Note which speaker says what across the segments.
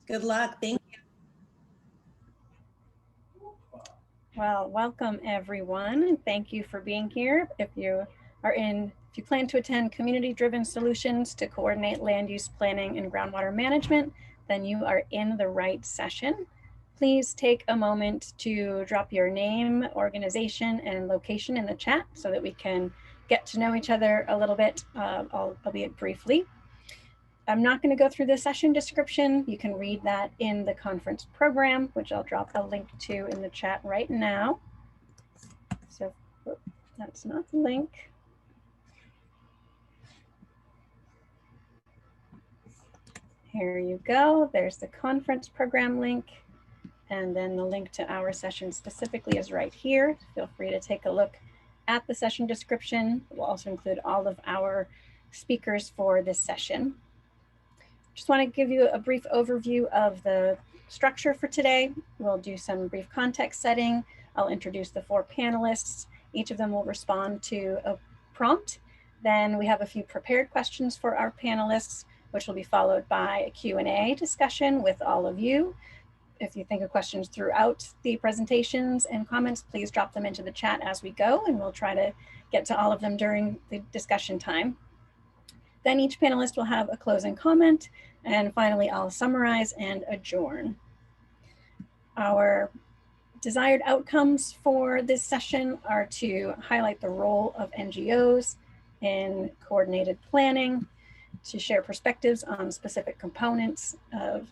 Speaker 1: Good luck. Thank you.
Speaker 2: Well, welcome everyone. Thank you for being here. If you plan to attend community-driven solutions to coordinate land use planning and groundwater management, then you are in the right session. Please take a moment to drop your name, organization, and location in the chat so that we can get to know each other a little bit, albeit briefly. I'm not going to go through the session description. You can read that in the conference program, which I'll drop a link to in the chat right now. So that's not the link. Here you go. There's the conference program link. And then the link to our session specifically is right here. Feel free to take a look at the session description. We'll also include all of our speakers for this session. Just want to give you a brief overview of the structure for today. We'll do some brief context setting. I'll introduce the 4 panelists. Each of them will respond to a prompt. Then we have a few prepared questions for our panelists, which will be followed by a Q&A discussion with all of you. If you think of questions throughout the presentations and comments, please drop them into the chat as we go, and we'll try to get to all of them during the discussion time. Then each panelist will have a closing comment, and finally I'll summarize and adjourn. Our desired outcomes for this session are to highlight the role of NGOs in coordinated planning, to share perspectives on specific components of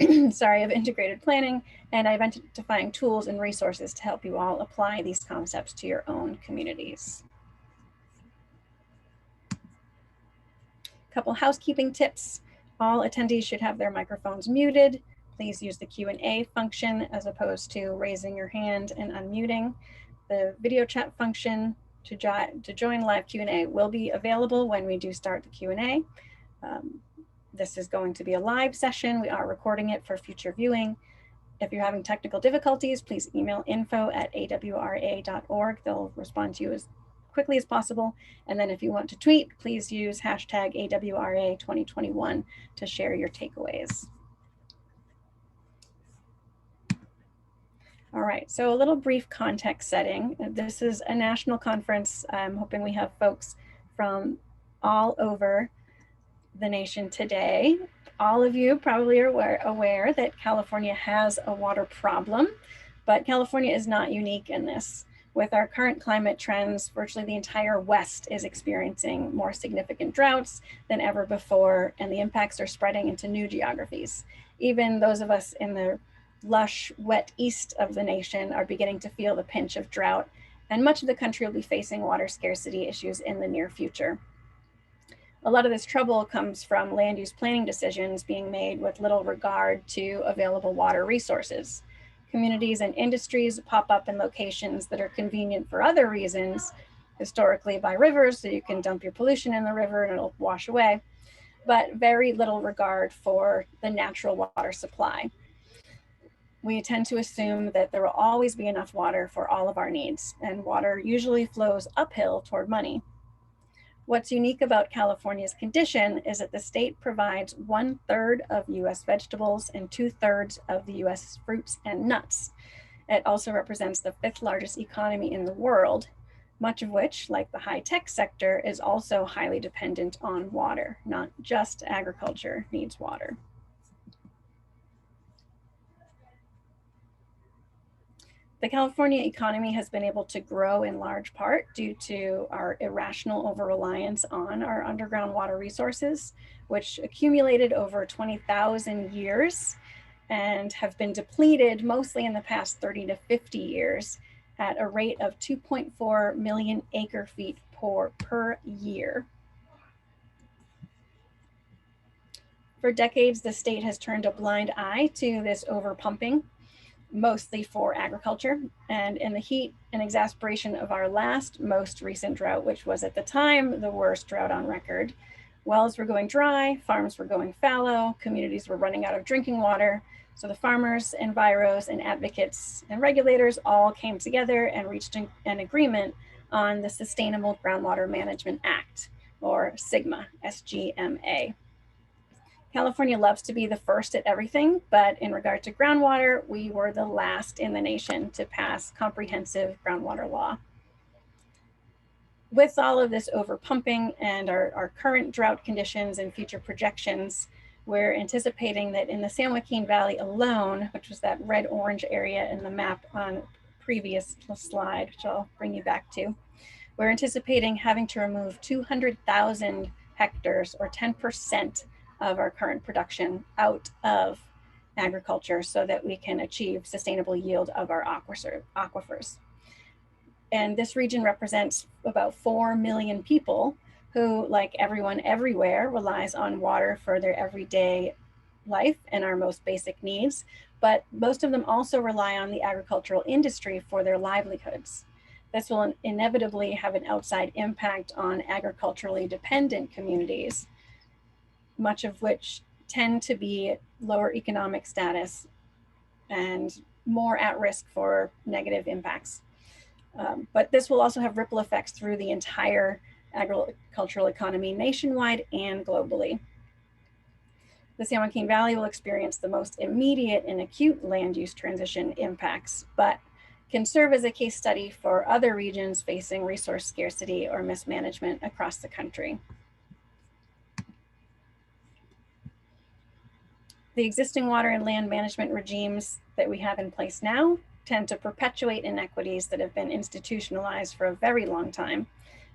Speaker 2: of integrated planning, and identifying tools and resources to help you all apply these concepts to your own communities. Couple housekeeping tips. All attendees should have their microphones muted. Please use the Q&A function as opposed to raising your hand and unmuting. The video chat function to join live Q&A will be available when we do start the Q&A. This is going to be a live session. We are recording it for future viewing. If you're having technical difficulties, please email info@awra.org. They'll respond to you as quickly as possible. And then if you want to tweet, please use hashtag AWRA 2021 to share your takeaways. All right, so a little brief context setting. This is a national conference. I'm hoping we have folks from all over the nation today. All of you probably are aware that California has a water problem, but California is not unique in this. With our current climate trends, virtually the entire West is experiencing more significant droughts than ever before, and the impacts are spreading into new geographies. Even those of us in the lush, wet east of the nation are beginning to feel the pinch of drought, and much of the country will be facing water scarcity issues in the near future. A lot of this trouble comes from land use planning decisions being made with little regard to available water resources. Communities and industries pop up in locations that are convenient for other reasons, historically by rivers, so you can dump your pollution in the river and it'll wash away, but very little regard for the natural water supply. We tend to assume that there will always be enough water for all of our needs, and water usually flows uphill toward money. What's unique about California's condition is that the state provides 1/3 of US vegetables and 2/3 of the US fruits and nuts. It also represents the 5th largest economy in the world, much of which, like the high-tech sector, is also highly dependent on water. Not just agriculture needs water. The California economy has been able to grow in large part due to our irrational over-reliance on our underground water resources, which accumulated over 20,000 years and have been depleted mostly in the past 30 to 50 years at a rate of 2.4 million acre feet per year. For decades, the state has turned a blind eye to this overpumping, mostly for agriculture. And in the heat and exasperation of our most recent drought, which was at the time the worst drought on record, wells were going dry, farms were going fallow, communities were running out of drinking water. So the farmers, enviros, and advocates and regulators all came together and reached an agreement on the Sustainable Groundwater Management Act, or SGMA, SGMA. California loves to be the first at everything, but in regard to groundwater, we were the last in the nation to pass comprehensive groundwater law. With all of this overpumping and our current drought conditions and future projections, we're anticipating that in the San Joaquin Valley alone, which was that red-orange area in the map on previous slide, which I'll bring you back to, we're anticipating having to remove 200,000 hectares or 10% of our current production out of agriculture so that we can achieve sustainable yield of our aquifers. And this region represents about 4 million people who, like everyone everywhere, relies on water for their everyday life and our most basic needs. But most of them also rely on the agricultural industry for their livelihoods. This will inevitably have an outside impact on agriculturally dependent communities, much of which tend to be lower economic status and more at risk for negative impacts. But this will also have ripple effects through the entire agricultural economy nationwide and globally. The San Joaquin Valley will experience the most immediate and acute land use transition impacts, but can serve as a case study for other regions facing resource scarcity or mismanagement across the country. The existing water and land management regimes that we have in place now tend to perpetuate inequities that have been institutionalized for a very long time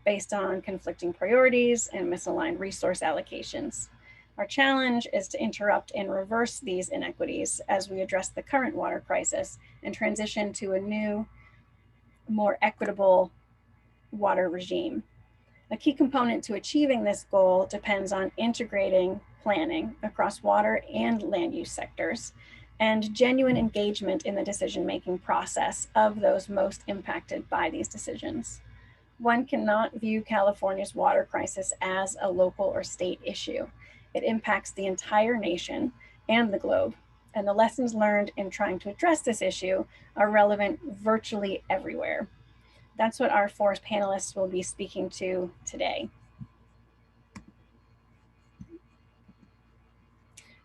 Speaker 2: based on conflicting priorities and misaligned resource allocations. Our challenge is to interrupt and reverse these inequities as we address the current water crisis and transition to a new, more equitable water regime. A key component to achieving this goal depends on integrating planning across water and land use sectors and genuine engagement in the decision-making process of those most impacted by these decisions. One cannot view California's water crisis as a local or state issue. It impacts the entire nation and the globe, and the lessons learned in trying to address this issue are relevant virtually everywhere. That's what our four panelists will be speaking to today.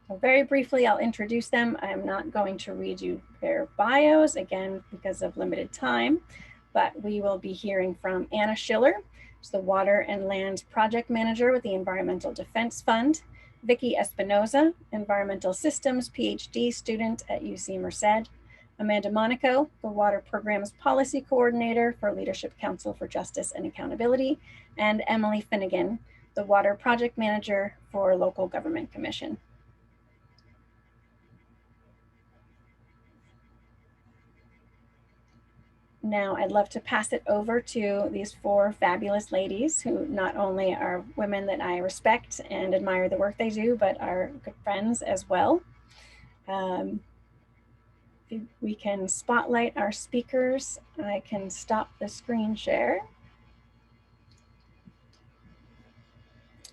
Speaker 2: So very briefly, I'll introduce them. I'm not going to read you their bios, again, because of limited time, but we will be hearing from Anna Schiller, who's the Water and Land Project Manager with the Environmental Defense Fund, Vicky Espinoza, Environmental Systems PhD student at UC Merced, Amanda Monaco, the Water Programs Policy Coordinator for Leadership Council for Justice and Accountability, and Emily Finnegan, the Water Project Manager for Local Government Commission. Now I'd love to pass it over to these four fabulous ladies who not only are women that I respect and admire the work they do, but are good friends as well. We can spotlight our speakers. I can stop the screen share.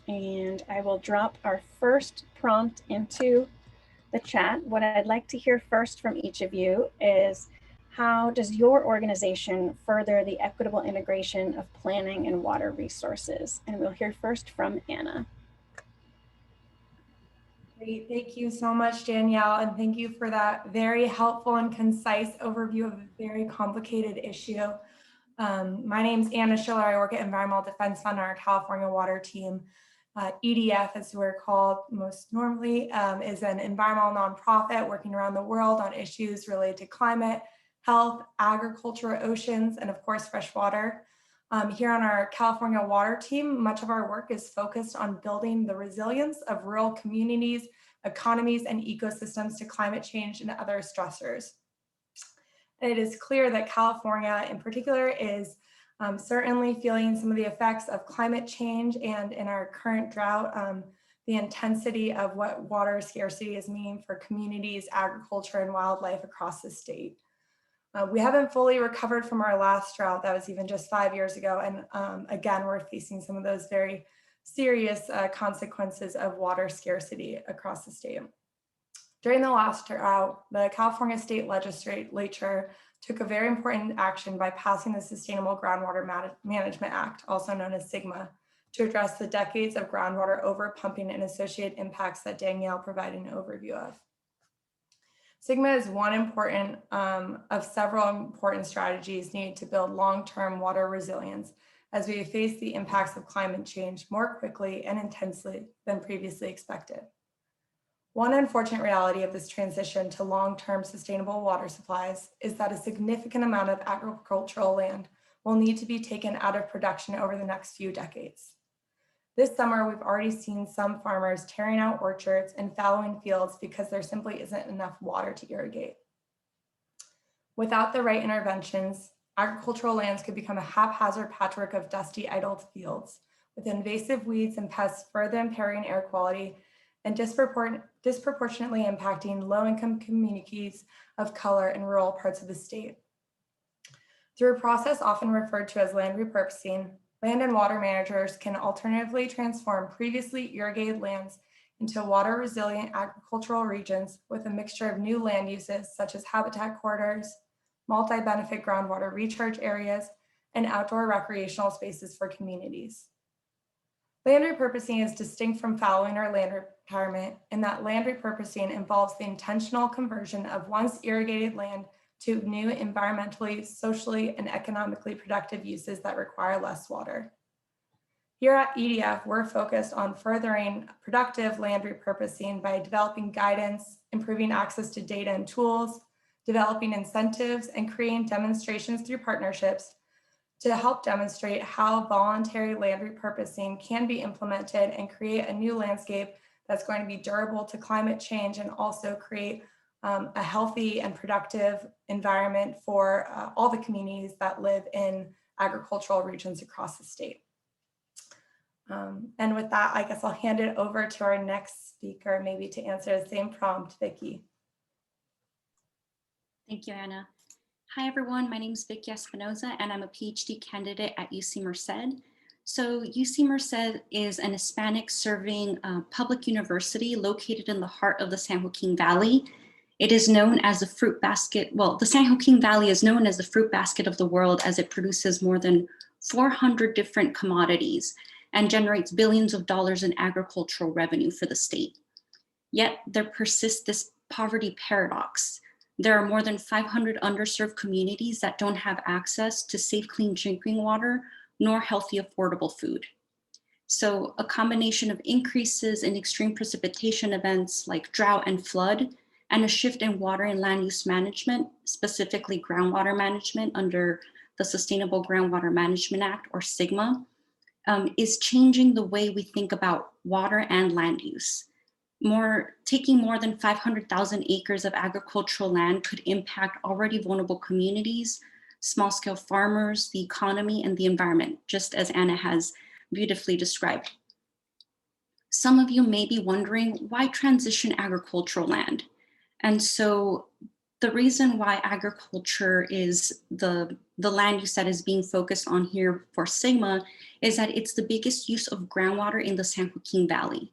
Speaker 2: And I will drop our first prompt into the chat. What I'd like to hear first from each of you is, how does your organization further the equitable integration of planning and water resources? And we'll hear first from Anna.
Speaker 1: Great, thank you so much, Danielle, and thank you for that very helpful and concise overview of a very complicated issue. My name's Anna Schiller. I work at Environmental Defense Fund on our California Water Team. EDF, as we're called most normally, is an environmental nonprofit working around the world on issues related to climate, health, agriculture, oceans, and of course, fresh water. Here on our California Water Team, much of our work is focused on building the resilience of rural communities, economies, and ecosystems to climate change and other stressors. And it is clear that California in particular is certainly feeling some of the effects of climate change, and in our current drought, the intensity of what water scarcity is meaning for communities, agriculture, and wildlife across the state. We haven't fully recovered from our last drought. That was even just 5 years ago. And again, we're facing some of those very serious consequences of water scarcity across the state. During the last drought, the California State Legislature took a very important action by passing the Sustainable Groundwater Management Act, also known as SGMA, to address the decades of groundwater overpumping and associated impacts that Danielle provided an overview of. SGMA is one important of several important strategies needed to build long-term water resilience as we face the impacts of climate change more quickly and intensely than previously expected. One unfortunate reality of this transition to long-term sustainable water supplies is that a significant amount of agricultural land will need to be taken out of production over the next few decades. This summer, we've already seen some farmers tearing out orchards and fallowing fields because there simply isn't enough water to irrigate. Without the right interventions, agricultural lands could become a haphazard patchwork of dusty, idled fields, with invasive weeds and pests further impairing air quality and disproportionately impacting low-income communities of color in rural parts of the state. Through a process often referred to as land repurposing, land and water managers can alternatively transform previously irrigated lands into water-resilient agricultural regions with a mixture of new land uses such as habitat corridors, multi-benefit groundwater recharge areas, and outdoor recreational spaces for communities. Land repurposing is distinct from fallowing or land retirement in that land repurposing involves the intentional conversion of once irrigated land to new environmentally, socially, and economically productive uses that require less water. Here at EDF, we're focused on furthering productive land repurposing by developing guidance, improving access to data and tools, developing incentives, and creating demonstrations through partnerships to help demonstrate how voluntary land repurposing can be implemented and create a new landscape that's going to be durable to climate change and also create a healthy and productive environment for all the communities that live in agricultural regions across the state. And with that, I guess I'll hand it over to our next speaker, maybe to answer the same prompt, Vicky.
Speaker 3: Thank you, Anna. Hi, everyone. My name is Vicky Espinoza, and I'm a PhD candidate at UC Merced. So UC Merced is an Hispanic serving public university located in the heart of the San Joaquin Valley. It is known as the fruit basket. Well, the San Joaquin Valley is known as the fruit basket of the world as it produces more than 400 different commodities and generates billions of dollars in agricultural revenue for the state. Yet there persists this poverty paradox. There are more than 500 underserved communities that don't have access to safe, clean drinking water, nor healthy, affordable food. So a combination of increases in extreme precipitation events like drought and flood, and a shift in water and land use management, specifically groundwater management under the Sustainable Groundwater Management Act, or SGMA, is changing the way we think about water and land use. Taking more than 500,000 acres of agricultural land could impact already vulnerable communities, small-scale farmers, the economy, and the environment, just as Anna has beautifully described. Some of you may be wondering, why transition agricultural land? And so the reason why agriculture is the land use that is being focused on here for SGMA is that it's the biggest use of groundwater in the San Joaquin Valley.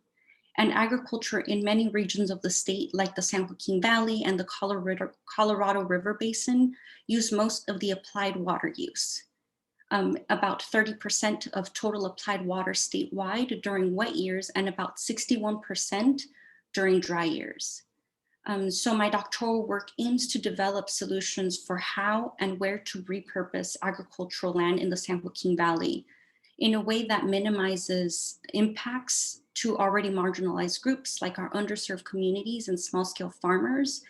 Speaker 3: And agriculture in many regions of the state, like the San Joaquin Valley and the Colorado River Basin, use most of the applied water use. About 30% of total applied water statewide during wet years and about 61% during dry years. So my doctoral work aims to develop solutions for how and where to repurpose agricultural land in the San Joaquin Valley in a way that minimizes impacts to already marginalized groups like our underserved communities and small-scale farmers.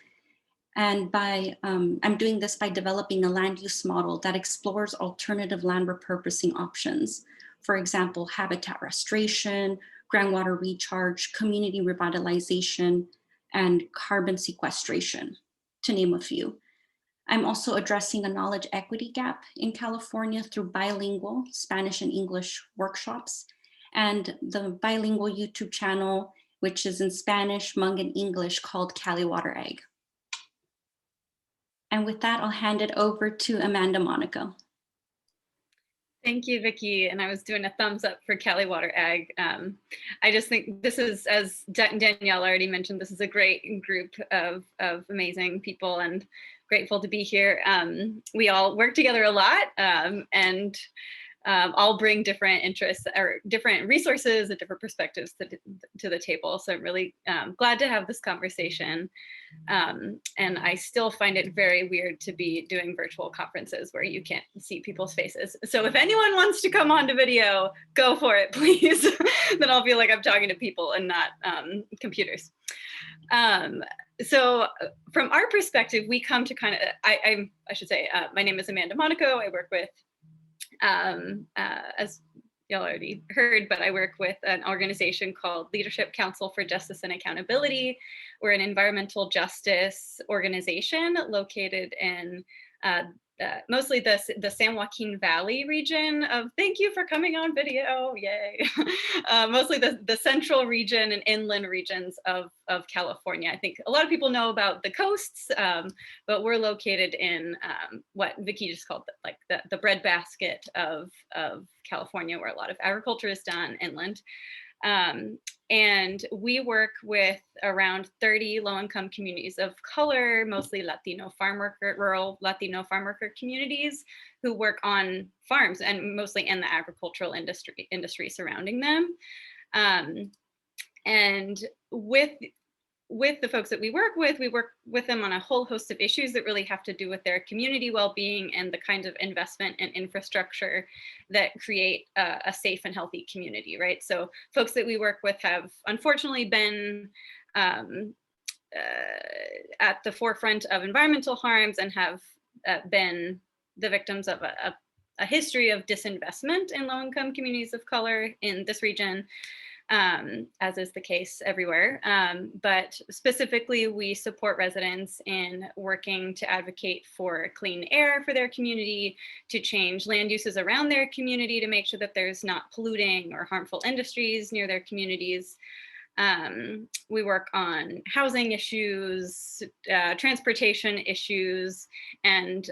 Speaker 3: And I'm doing this by developing a land use model that explores alternative land repurposing options. For example, habitat restoration, groundwater recharge, community revitalization, and carbon sequestration, to name a few. I'm also addressing a knowledge equity gap in California through bilingual Spanish and English workshops and the bilingual YouTube channel, which is in Spanish, Hmong, and English, called Cali Water Ag. And with that, I'll hand it over to Amanda Monaco.
Speaker 4: Thank you, Vicky. And I was doing a thumbs up for Cali Water Ag. I just think this is, as Danielle already mentioned, this is a great group of amazing people and grateful to be here. We all work together a lot and all bring different interests or different resources and different perspectives to the table. So I'm really glad to have this conversation. And I still find it very weird to be doing virtual conferences where you can't see people's faces. So if anyone wants to come on to video, go for it, please. Then I'll feel like I'm talking to people and not computers. So from our perspective, we come to kind of, I should say, my name is Amanda Monaco. I work with, as y'all already heard, but I work with an organization called Leadership Council for Justice and Accountability. We're an environmental justice organization located in mostly the San Joaquin Valley region of, thank you for coming on video, yay. Mostly the central region and inland regions of California. I think a lot of people know about the coasts, but we're located in what Vicky just called like the breadbasket of California, where a lot of agriculture is done inland. And we work with around 30 low-income communities of color, mostly Latino farm worker, rural Latino farm worker communities who work on farms and mostly in the agricultural industry surrounding them. And with the folks that we work with them on a whole host of issues that really have to do with their community well-being and the kind of investment and infrastructure that create a safe and healthy community, right? So folks that we work with have unfortunately been at the forefront of environmental harms and have been the victims of a history of disinvestment in low-income communities of color in this region. As is the case everywhere. But specifically, we support residents in working to advocate for clean air for their community, to change land uses around their community to make sure that there's not polluting or harmful industries near their communities. We work on housing issues, transportation issues, and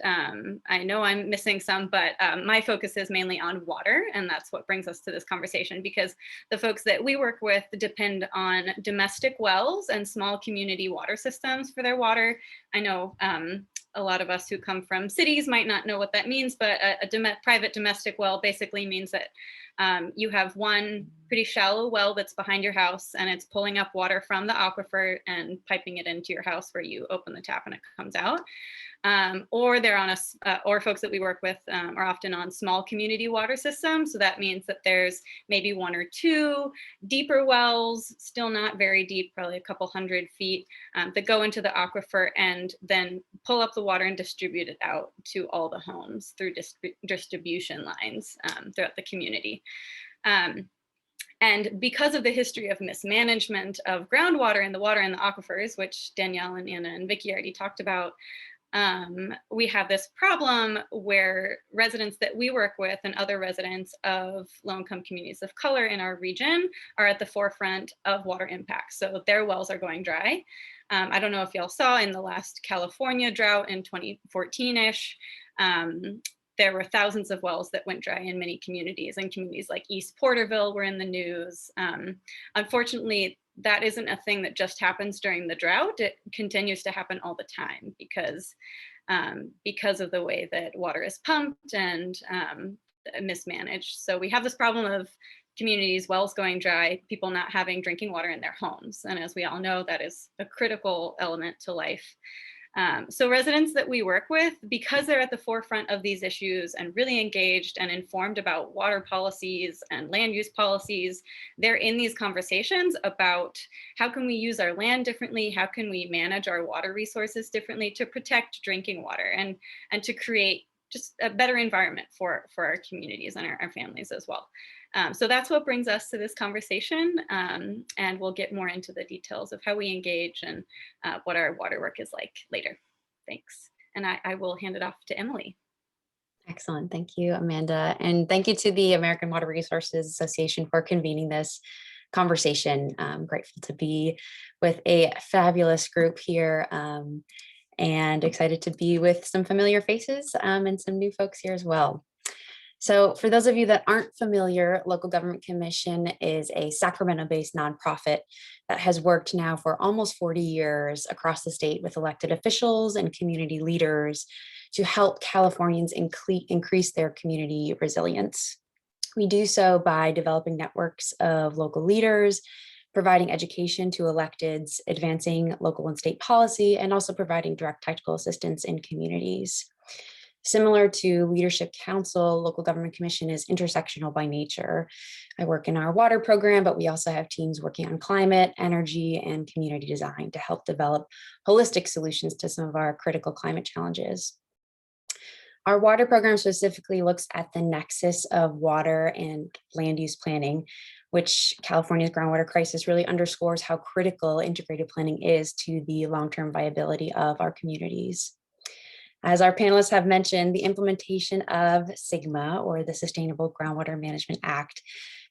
Speaker 4: I know I'm missing some, but my focus is mainly on water, and that's what brings us to this conversation, because the folks that we work with depend on domestic wells and small community water systems for their water. I know a lot of us who come from cities might not know what that means, but a private domestic well basically means that you have one pretty shallow well that's behind your house, and it's pulling up water from the aquifer and piping it into your house where you open the tap and it comes out. Or they're on or folks that we work with are often on small community water systems. So that means that there's maybe one or two deeper wells, still not very deep, probably a couple 100 feet, that go into the aquifer and then pull up the water and distribute it out to all the homes through distribution lines throughout the community. And because of the history of mismanagement of groundwater and the water in the aquifers, which Danielle and Anna and Vicky already talked about, we have this problem where residents that we work with and other residents of low-income communities of color in our region are at the forefront of water impacts. So their wells are going dry. I don't know if y'all saw in the last California drought in 2014-ish, there were thousands of wells that went dry in many communities, and communities like East Porterville were in the news. Unfortunately, that isn't a thing that just happens during the drought. It continues to happen all the time because of the way that water is pumped and mismanaged. So we have this problem of communities, wells going dry, people not having drinking water in their homes. And as we all know, that is a critical element to life. So residents that we work with, because they're at the forefront of these issues and really engaged and informed about water policies and land use policies, they're in these conversations about how can we use our land differently, how can we manage our water resources differently to protect drinking water and to create just a better environment for our communities and our families as well. So that's what brings us to this conversation, and we'll get more into the details of how we engage and what our water work is like later. Thanks. And I will hand it off to Emily.
Speaker 5: Excellent. Thank you, Amanda. And thank you to the American Water Resources Association for convening this conversation. I'm grateful to be with a fabulous group here and excited to be with some familiar faces and some new folks here as well. So for those of you that aren't familiar, Local Government Commission is a Sacramento-based nonprofit that has worked now for almost 40 years across the state with elected officials and community leaders to help Californians increase their community resilience. We do so by developing networks of local leaders, providing education to electeds, advancing local and state policy, and also providing direct technical assistance in communities. Similar to Leadership Council, Local Government Commission is intersectional by nature. I work in our water program, but we also have teams working on climate, energy, and community design to help develop holistic solutions to some of our critical climate challenges. Our water program specifically looks at the nexus of water and land use planning, which California's groundwater crisis really underscores how critical integrated planning is to the long-term viability of our communities. As our panelists have mentioned, the implementation of SGMA, or the Sustainable Groundwater Management Act,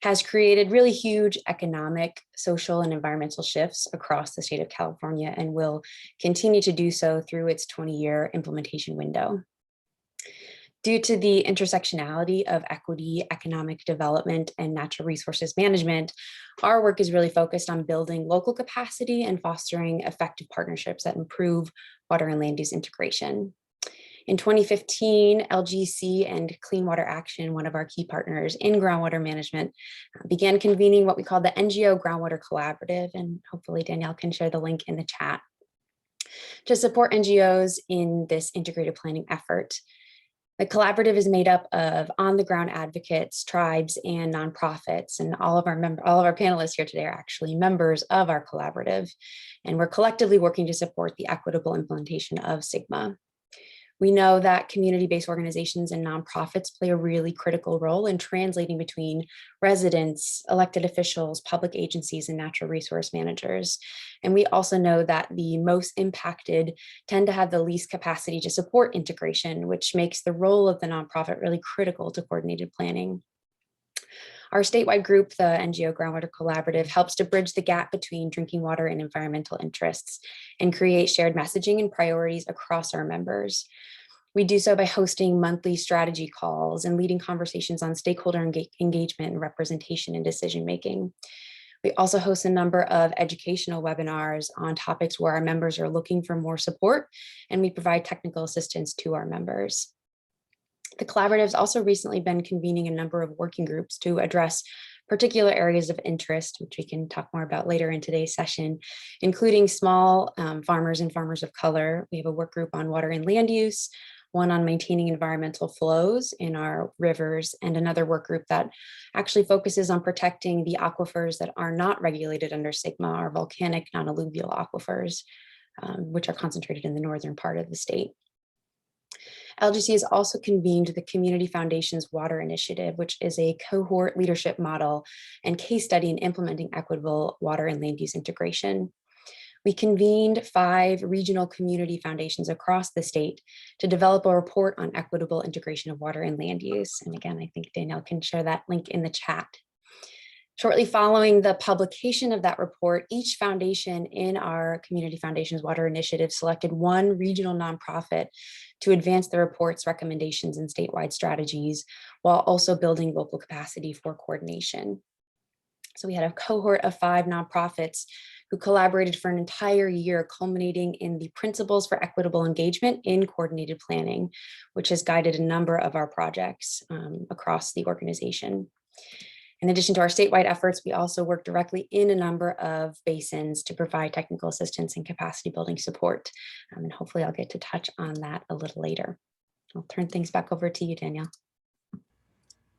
Speaker 5: has created really huge economic, social, and environmental shifts across the state of California and will continue to do so through its 20-year implementation window. Due to the intersectionality of equity, economic development, and natural resources management, our work is really focused on building local capacity and fostering effective partnerships that improve water and land use integration. In 2015, LGC and Clean Water Action, one of our key partners in groundwater management, began convening what we call the NGO Groundwater Collaborative, and hopefully Danielle can share the link in the chat, to support NGOs in this integrated planning effort. The collaborative is made up of on-the-ground advocates, tribes, and nonprofits, and all of our panelists here today are actually members of our collaborative, and we're collectively working to support the equitable implementation of SGMA. We know that community-based organizations and nonprofits play a really critical role in translating between residents, elected officials, public agencies, and natural resource managers. And we also know that the most impacted tend to have the least capacity to support integration, which makes the role of the nonprofit really critical to coordinated planning. Our statewide group, the NGO Groundwater Collaborative, helps to bridge the gap between drinking water and environmental interests and create shared messaging and priorities across our members. We do so by hosting monthly strategy calls and leading conversations on stakeholder engagement and representation and decision-making. We also host a number of educational webinars on topics where our members are looking for more support, and we provide technical assistance to our members. The collaborative has also recently been convening a number of working groups to address particular areas of interest, which we can talk more about later in today's session, including small farmers and farmers of color. We have a work group on water and land use, one on maintaining environmental flows in our rivers, and another work group that actually focuses on protecting the aquifers that are not regulated under SGMA, our volcanic non-alluvial aquifers, which are concentrated in the northern part of the state. LGC has also convened the Community Foundation's Water Initiative, which is a cohort leadership model and case study in implementing equitable water and land use integration. We convened 5 regional community foundations across the state to develop a report on equitable integration of water and land use. And again, I think Danielle can share that link in the chat. Shortly following the publication of that report, each foundation in our Community Foundations Water Initiative selected one regional nonprofit to advance the report's recommendations and statewide strategies, while also building local capacity for coordination. So we had a cohort of 5 nonprofits who collaborated for an entire year, culminating in the Principles for Equitable Engagement in Coordinated Planning, which has guided a number of our projects across the organization. In addition to our statewide efforts, we also work directly in a number of basins to provide technical assistance and capacity building support. And hopefully I'll get to touch on that a little later. I'll turn things back over to you, Danielle.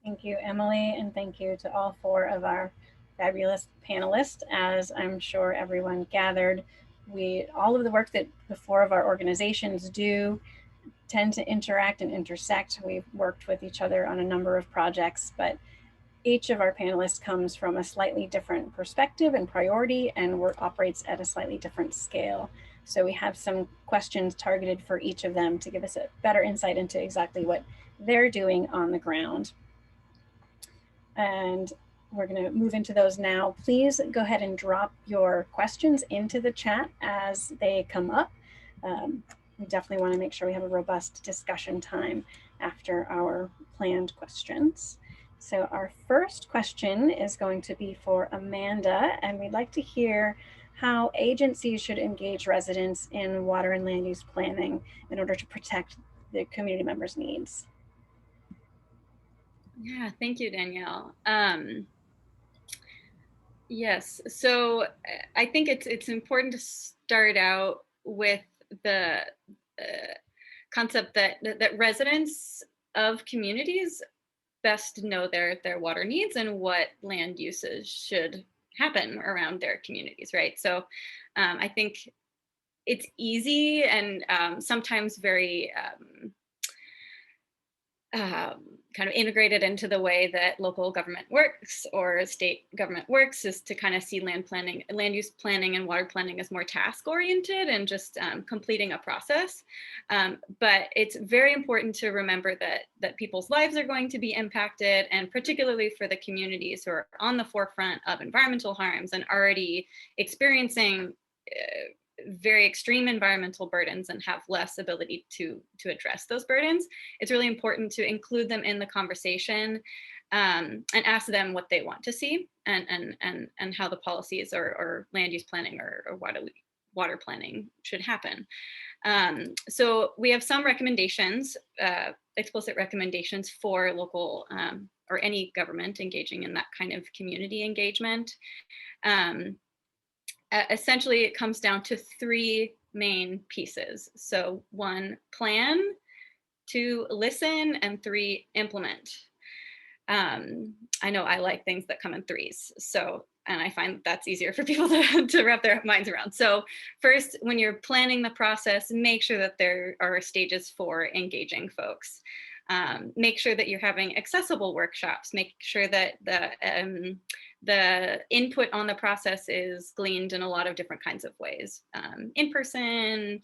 Speaker 2: Thank you, Emily, and thank you to all 4 of our fabulous panelists. As I'm sure everyone gathered, all of the work that the 4 of our organizations do tend to interact and intersect. We've worked with each other on a number of projects, but each of our panelists comes from a slightly different perspective and priority, and operates at a slightly different scale. So we have some questions targeted for each of them to give us a better insight into exactly what they're doing on the ground. And we're going to move into those now. Please go ahead and drop your questions into the chat as they come up. We definitely want to make sure we have a robust discussion time after our planned questions. So our first question is going to be for Amanda, and we'd like to hear how agencies should engage residents in water and land use planning in order to protect the community members' needs.
Speaker 4: Yeah, thank you, Danielle. Yes, so I think it's important to start out with the concept that residents of communities best know their water needs and what land uses should happen around their communities, right? So I think it's easy and sometimes very kind of integrated into the way that local government works or state government works, is to kind of see land planning, land use planning and water planning as more task oriented and just completing a process. But it's very important to remember that people's lives are going to be impacted, and particularly for the communities who are on the forefront of environmental harms and already experiencing very extreme environmental burdens and have less ability to address those burdens. It's really important to include them in the conversation and ask them what they want to see and how the policies or land use planning or water planning should happen. So we have some recommendations, explicit recommendations for local or any government engaging in that kind of community engagement. Essentially, it comes down to three main pieces. So 1, plan; 2, listen; and 3, implement. I know I like things that come in threes. So, and I find that's easier for people to wrap their minds around. So first, when you're planning the process, make sure that there are stages for engaging folks. Make sure that you're having accessible workshops. Make sure that the input on the process is gleaned in a lot of different kinds of ways. In person,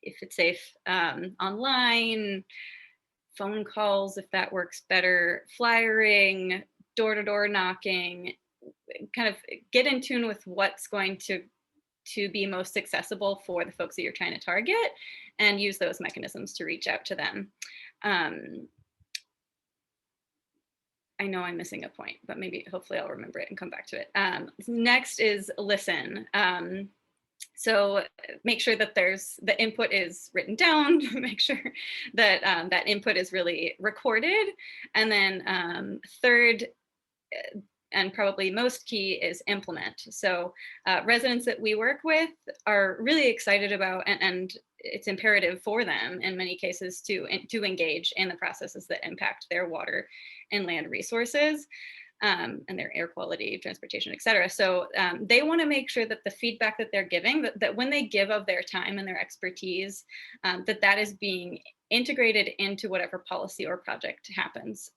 Speaker 4: if it's safe, online, phone calls, if that works better, flyering, door-to-door knocking, kind of get in tune with what's going to be most accessible for the folks that you're trying to target, and use those mechanisms to reach out to them. I know I'm missing a point, but maybe hopefully I'll remember it and come back to it. Next is listen. So make sure that the input is written down, make sure that that input is really recorded. And then third, and probably most key, is implement. So residents that we work with are really excited about, and it's imperative for them in many cases to engage in the processes that impact their water and land resources. And their air quality, transportation, et cetera. So they want to make sure that the feedback that they're giving, that when they give of their time and their expertise, that is being integrated into whatever policy or project happens.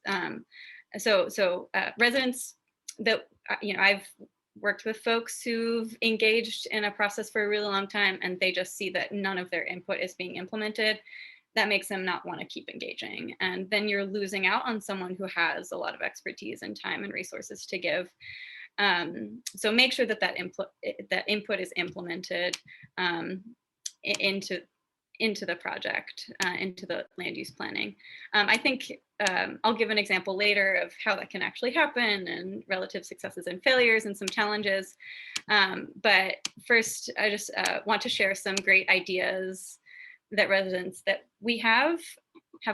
Speaker 4: So residents that, I've worked with folks who've engaged in a process for a really long time, and they just see that none of their input is being implemented. That makes them not want to keep engaging. And then you're losing out on someone who has a lot of expertise and time and resources to give. So make sure that input is implemented into the project, into the land use planning. I think I'll give an example later of how that can actually happen, and relative successes and failures and some challenges. But first, I just want to share some great ideas that residents that we have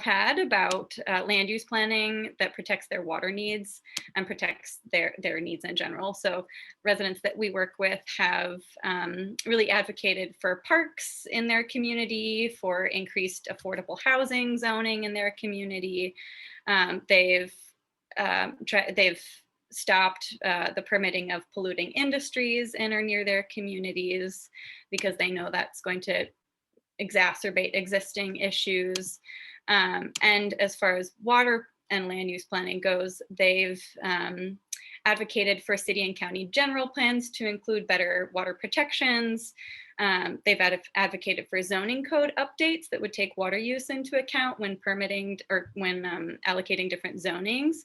Speaker 4: had about land use planning that protects their water needs and protects their needs in general. So residents that we work with have really advocated for parks in their community, for increased affordable housing zoning in their community. They've stopped the permitting of polluting industries in or near their communities, because they know that's going to exacerbate existing issues. And as far as water and land use planning goes, they've advocated for city and county general plans to include better water protections. They've advocated for zoning code updates that would take water use into account when permitting or when allocating different zonings.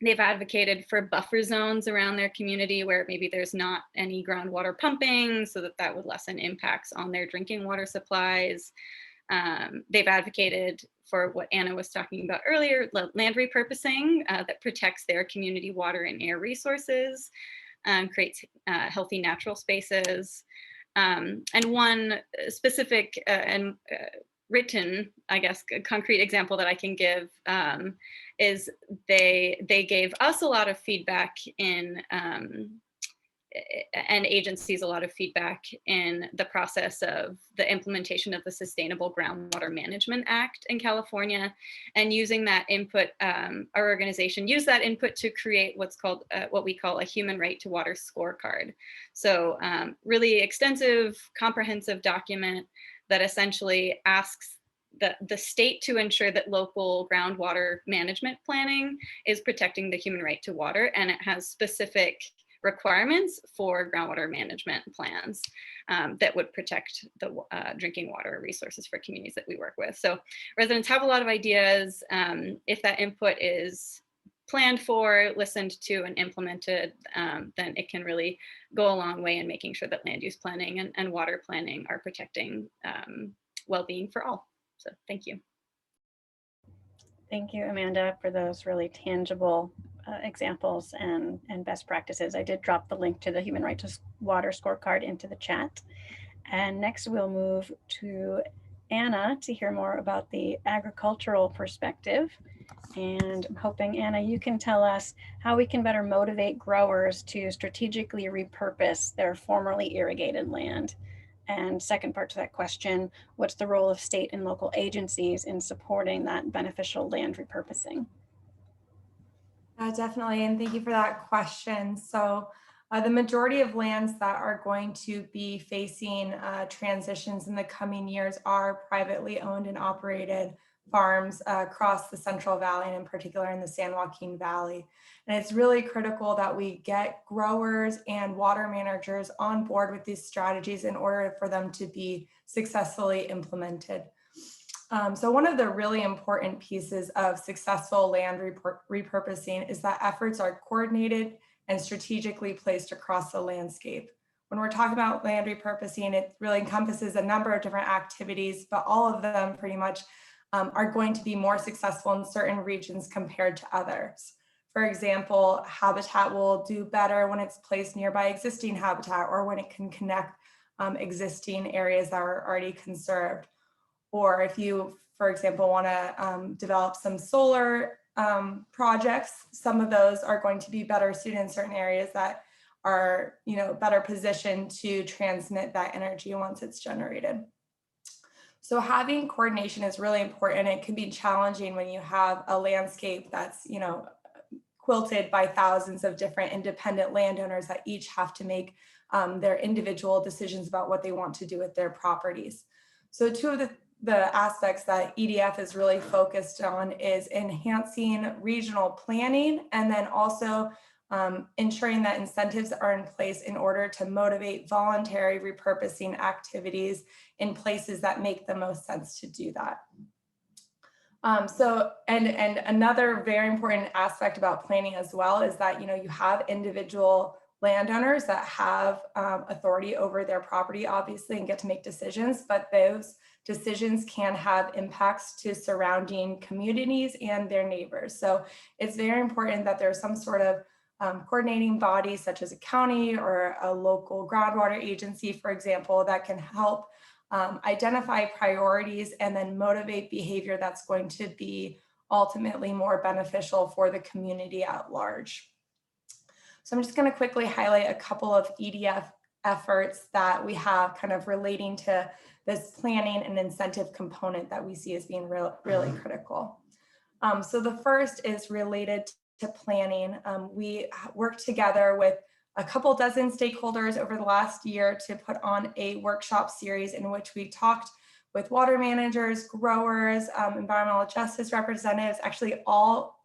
Speaker 4: They've advocated for buffer zones around their community where maybe there's not any groundwater pumping, so that would lessen impacts on their drinking water supplies. They've advocated for what Anna was talking about earlier, land repurposing that protects their community water and air resources, creates healthy natural spaces. And one specific and written, I guess, a concrete example that I can give is they gave us a lot of feedback in and agencies a lot of feedback in the process of the implementation of the Sustainable Groundwater Management Act in California, and using that input, our organization used that input to create what's called, what we call a human right to water scorecard. So really extensive, comprehensive document that essentially asks the state to ensure that local groundwater management planning is protecting the human right to water, and it has specific requirements for groundwater management plans that would protect the drinking water resources for communities that we work with. So residents have a lot of ideas. If that input is planned for, listened to, and implemented, then it can really go a long way in making sure that land use planning and water planning are protecting well-being for all. So thank you.
Speaker 2: Thank you, Amanda, for those really tangible examples and best practices. I did drop the link to the Human Right to Water scorecard into the chat. And next we'll move to Anna to hear more about the agricultural perspective. And I'm hoping, Anna, you can tell us how we can better motivate growers to strategically repurpose their formerly irrigated land. And second part to that question, what's the role of state and local agencies in supporting that beneficial land repurposing?
Speaker 1: Definitely, and thank you for that question. So the majority of lands that are going to be facing transitions in the coming years are privately owned and operated farms across the Central Valley, and in particular in the San Joaquin Valley. And it's really critical that we get growers and water managers on board with these strategies in order for them to be successfully implemented. So one of the really important pieces of successful land repurposing is that efforts are coordinated and strategically placed across the landscape. When we're talking about land repurposing, it really encompasses a number of different activities, but all of them pretty much are going to be more successful in certain regions compared to others. For example, habitat will do better when it's placed nearby existing habitat, or when it can connect existing areas that are already conserved. Or if you, for example, want to develop some solar projects, some of those are going to be better suited in certain areas that are, better positioned to transmit that energy once it's generated. So having coordination is really important. It can be challenging when you have a landscape that's, quilted by thousands of different independent landowners that each have to make their individual decisions about what they want to do with their properties. So two of the aspects that EDF is really focused on is enhancing regional planning, and then also ensuring that incentives are in place in order to motivate voluntary repurposing activities in places that make the most sense to do that. And another very important aspect about planning as well is that, you have individual landowners that have authority over their property, obviously, and get to make decisions, but those decisions can have impacts to surrounding communities and their neighbors. So it's very important that there's some sort of coordinating body, such as a county or a local groundwater agency, for example, that can help identify priorities and then motivate behavior that's going to be ultimately more beneficial for the community at large. So I'm just going to quickly highlight a couple of EDF efforts that we have kind of relating to this planning and incentive component that we see as being really critical. So the first is related to planning. We worked together with a couple dozen stakeholders over the last year to put on a workshop series in which we talked with water managers, growers, environmental justice representatives, actually all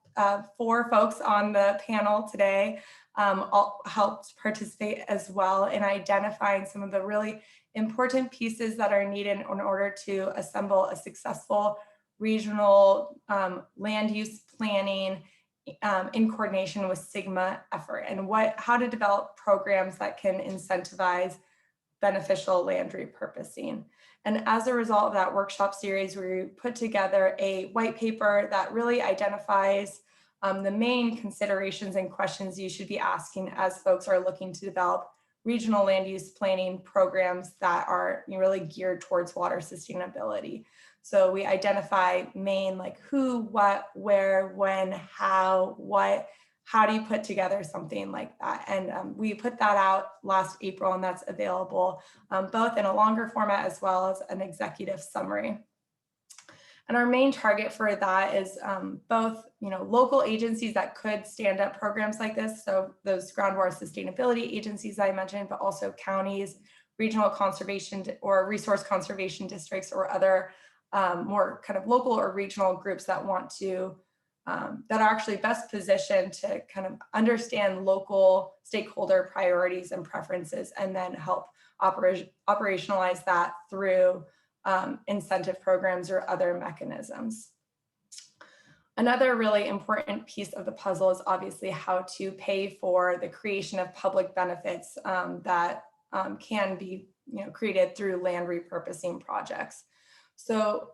Speaker 1: 4 folks on the panel today all helped participate as well in identifying some of the really important pieces that are needed in order to assemble a successful regional land use planning in coordination with SGMA effort, and how to develop programs that can incentivize beneficial land repurposing. And as a result of that workshop series, we put together a white paper that really identifies the main considerations and questions you should be asking as folks are looking to develop regional land use planning programs that are really geared towards water sustainability. So we identify main, like who, what, where, when, how, what, how do you put together something like that? And we put that out last April, and that's available both in a longer format as well as an executive summary. And our main target for that is both, local agencies that could stand up programs like this. So those groundwater sustainability agencies I mentioned, but also counties, regional conservation or resource conservation districts, or other more kind of local or regional groups that want to, that are actually best positioned to kind of understand local stakeholder priorities and preferences, and then help operationalize that through incentive programs or other mechanisms. Another really important piece of the puzzle is obviously how to pay for the creation of public benefits that can be created through land repurposing projects. So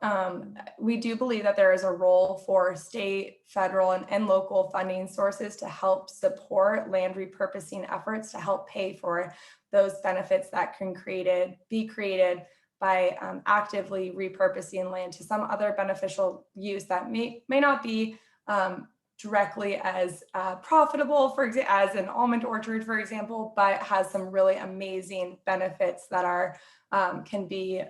Speaker 1: we do believe that there is a role for state, federal, and local funding sources to help support land repurposing efforts, to help pay for those benefits that can be created by actively repurposing land to some other beneficial use that may not be directly as profitable, for example, as an almond orchard, for example, but has some really amazing benefits that are can be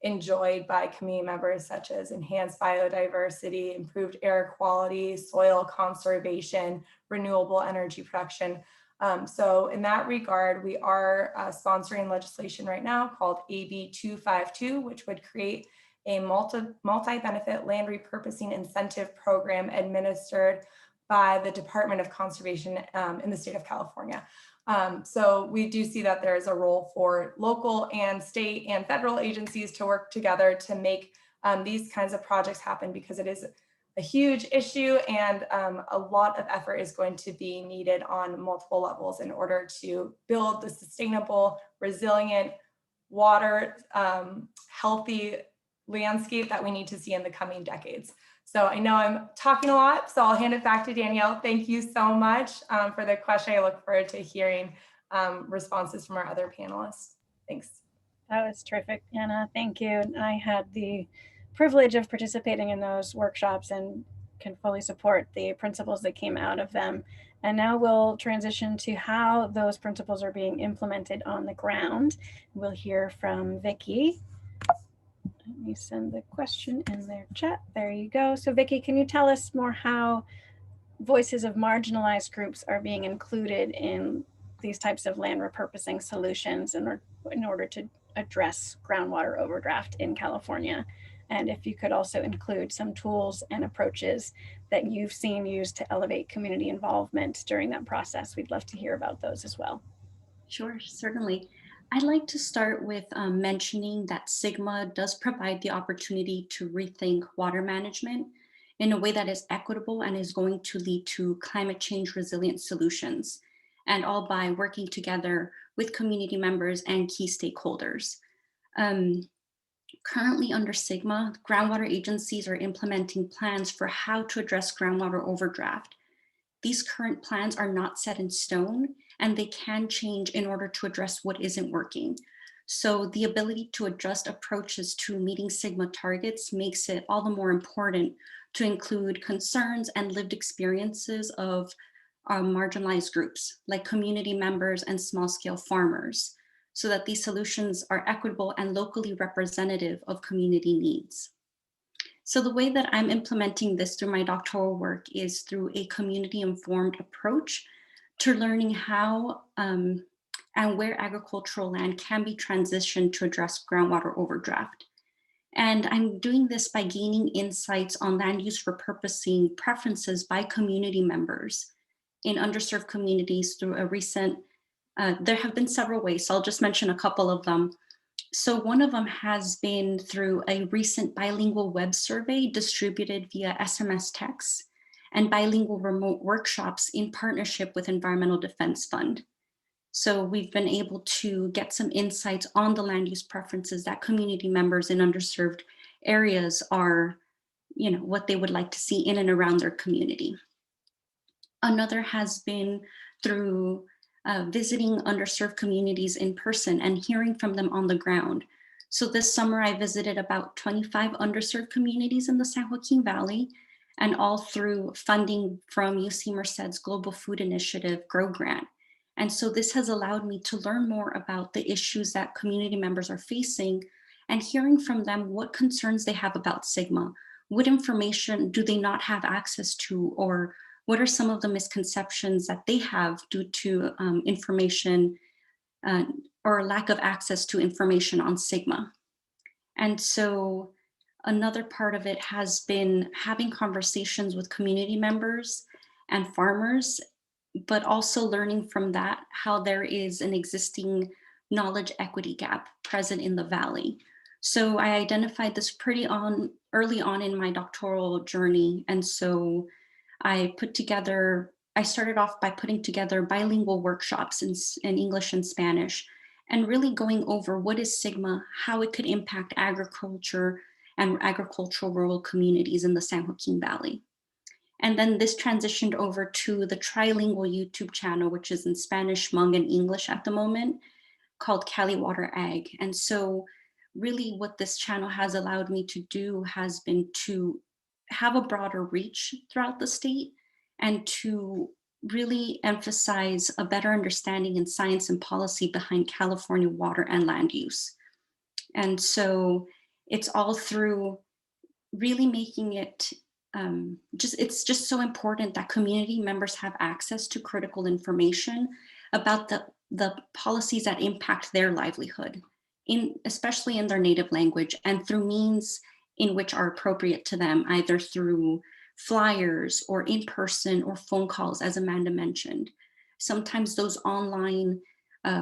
Speaker 1: enjoyed by community members, such as enhanced biodiversity, improved air quality, soil conservation, renewable energy production. So in that regard, we are sponsoring legislation right now called AB 252, which would create a multi-benefit land repurposing incentive program administered by the Department of Conservation in the state of California. So we do see that there is a role for local and state and federal agencies to work together to make these kinds of projects happen, because it is a huge issue, and a lot of effort is going to be needed on multiple levels in order to build the sustainable, resilient, water, healthy landscape that we need to see in the coming decades. So I know I'm talking a lot, so I'll hand it back to Danielle. Thank you so much for the question. I look forward to hearing responses from our other panelists. Thanks.
Speaker 2: That was terrific, Anna. Thank you. And I had the privilege of participating in those workshops and can fully support the principles that came out of them. And now we'll transition to how those principles are being implemented on the ground. We'll hear from Vicky. Let me send the question in their chat. There you go. So Vicky, can you tell us more how voices of marginalized groups are being included in these types of land repurposing solutions in order to address groundwater overdraft in California? And if you could also include some tools and approaches that you've seen used to elevate community involvement during that process, we'd love to hear about those as well.
Speaker 3: Sure, certainly. I'd like to start with mentioning that SGMA does provide the opportunity to rethink water management in a way that is equitable and is going to lead to climate change resilient solutions, and all by working together with community members and key stakeholders. Currently under SGMA, groundwater agencies are implementing plans for how to address groundwater overdraft. These current plans are not set in stone, and they can change in order to address what isn't working. So the ability to adjust approaches to meeting SGMA targets makes it all the more important to include concerns and lived experiences of marginalized groups like community members and small-scale farmers, so that these solutions are equitable and locally representative of community needs. So the way that I'm implementing this through my doctoral work is through a community-informed approach to learning how and where agricultural land can be transitioned to address groundwater overdraft. And I'm doing this by gaining insights on land use repurposing preferences by community members in underserved communities through a recent, there have been several ways, so I'll just mention a couple of them. So one of them has been through a recent bilingual web survey distributed via SMS text and bilingual remote workshops in partnership with Environmental Defense Fund. So we've been able to get some insights on the land use preferences that community members in underserved areas are, what they would like to see in and around their community. Another has been through visiting underserved communities in person and hearing from them on the ground. So this summer I visited about 25 underserved communities in the San Joaquin Valley, and all through funding from UC Merced's Global Food Initiative GROW Grant. And so this has allowed me to learn more about the issues that community members are facing and hearing from them what concerns they have about SGMA. What information do they not have access to, or what are some of the misconceptions that they have due to information or lack of access to information on SGMA? And so another part of it has been having conversations with community members and farmers, but also learning from that how there is an existing knowledge equity gap present in the Valley. So I identified this early on in my doctoral journey. And so I started off by putting together bilingual workshops in English and Spanish, and really going over what is SGMA, how it could impact agriculture and agricultural rural communities in the San Joaquin Valley. And then this transitioned over to the trilingual YouTube channel, which is in Spanish, Hmong, and English at the moment, called Cali Water Ag. And so really what this channel has allowed me to do has been to have a broader reach throughout the state and to really emphasize a better understanding in science and policy behind California water and land use. And so it's all through really making it it's just so important that community members have access to critical information about the policies that impact their livelihood, especially in their native language, and through means in which are appropriate to them, either through flyers or in person or phone calls, as Amanda mentioned. Sometimes those online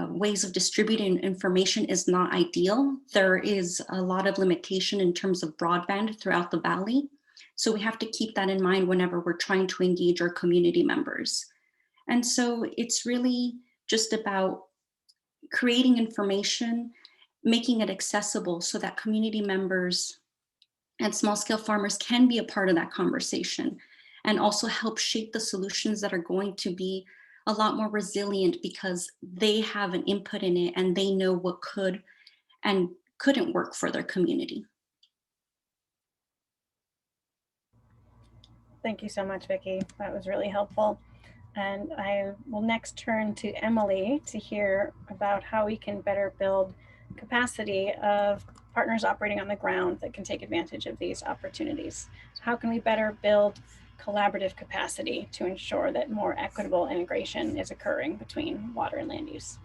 Speaker 3: ways of distributing information is not ideal. There is a lot of limitation in terms of broadband throughout the Valley. So we have to keep that in mind whenever we're trying to engage our community members. And so it's really just about creating information, making it accessible so that community members and small scale farmers can be a part of that conversation, and also help shape the solutions that are going to be a lot more resilient because they have an input in it and they know what could and couldn't work for their community.
Speaker 2: Thank you so much, Vicky. That was really helpful. And I will next turn to Emily to hear about how we can better build capacity of partners operating on the ground that can take advantage of these opportunities. So how can we better build collaborative capacity to ensure that more equitable integration is occurring between water and land use?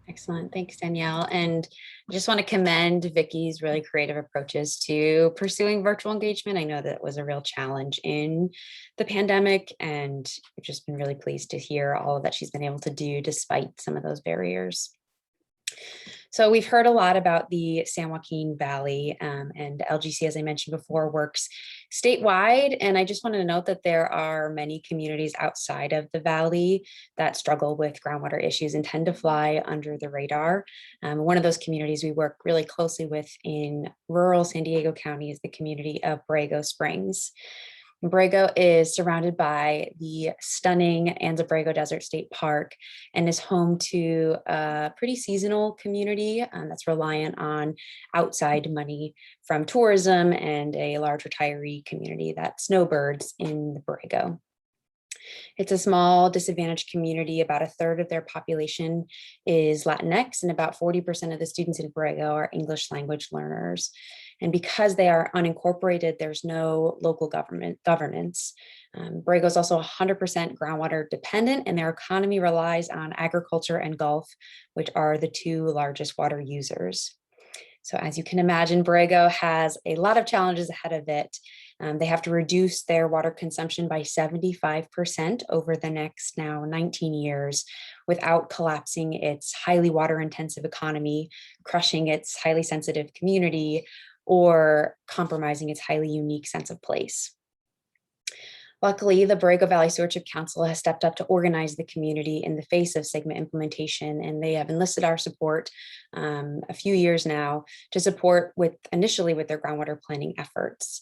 Speaker 5: Excellent. Thanks, Danielle. And I just want to commend Vicky's really creative approaches to pursuing virtual engagement. I know that was a real challenge in the pandemic, and I've just been really pleased to hear all that she's been able to do despite some of those barriers. So we've heard a lot about the San Joaquin Valley, and LGC, as I mentioned before, works statewide. And I just wanted to note that there are many communities outside of the Valley that struggle with groundwater issues and tend to fly under the radar. One of those communities we work really closely with in rural San Diego County is the community of Borrego Springs. Borrego is surrounded by the stunning Anza Borrego Desert State Park and is home to a pretty seasonal community that's reliant on outside money from tourism and a large retiree community that snowbirds in the Borrego. It's a small disadvantaged community. About a third of their population is Latinx, and about 40% of the students in Borrego are English language learners. And because they are unincorporated, there's no local governance. Borrego is also 100% groundwater dependent, and their economy relies on agriculture and golf, which are the two largest water users. So as you can imagine, Borrego has a lot of challenges ahead of it. They have to reduce their water consumption by 75% over the next now 19 years without collapsing its highly water intensive economy, crushing its highly sensitive community, or compromising its highly unique sense of place. Luckily, the Borrego Valley Stewardship Council has stepped up to organize the community in the face of SGMA implementation, and they have enlisted our support a few years now to support initially with their groundwater planning efforts.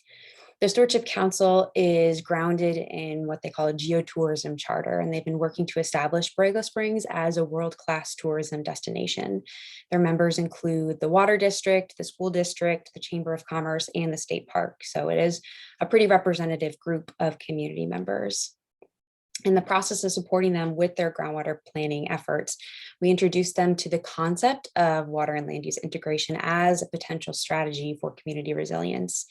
Speaker 5: The Stewardship Council is grounded in what they call a geotourism charter, and they've been working to establish Borrego Springs as a world-class tourism destination. Their members include the Water District, the School District, the Chamber of Commerce, and the State Park. So it is a pretty representative group of community members. In the process of supporting them with their groundwater planning efforts, we introduced them to the concept of water and land use integration as a potential strategy for community resilience.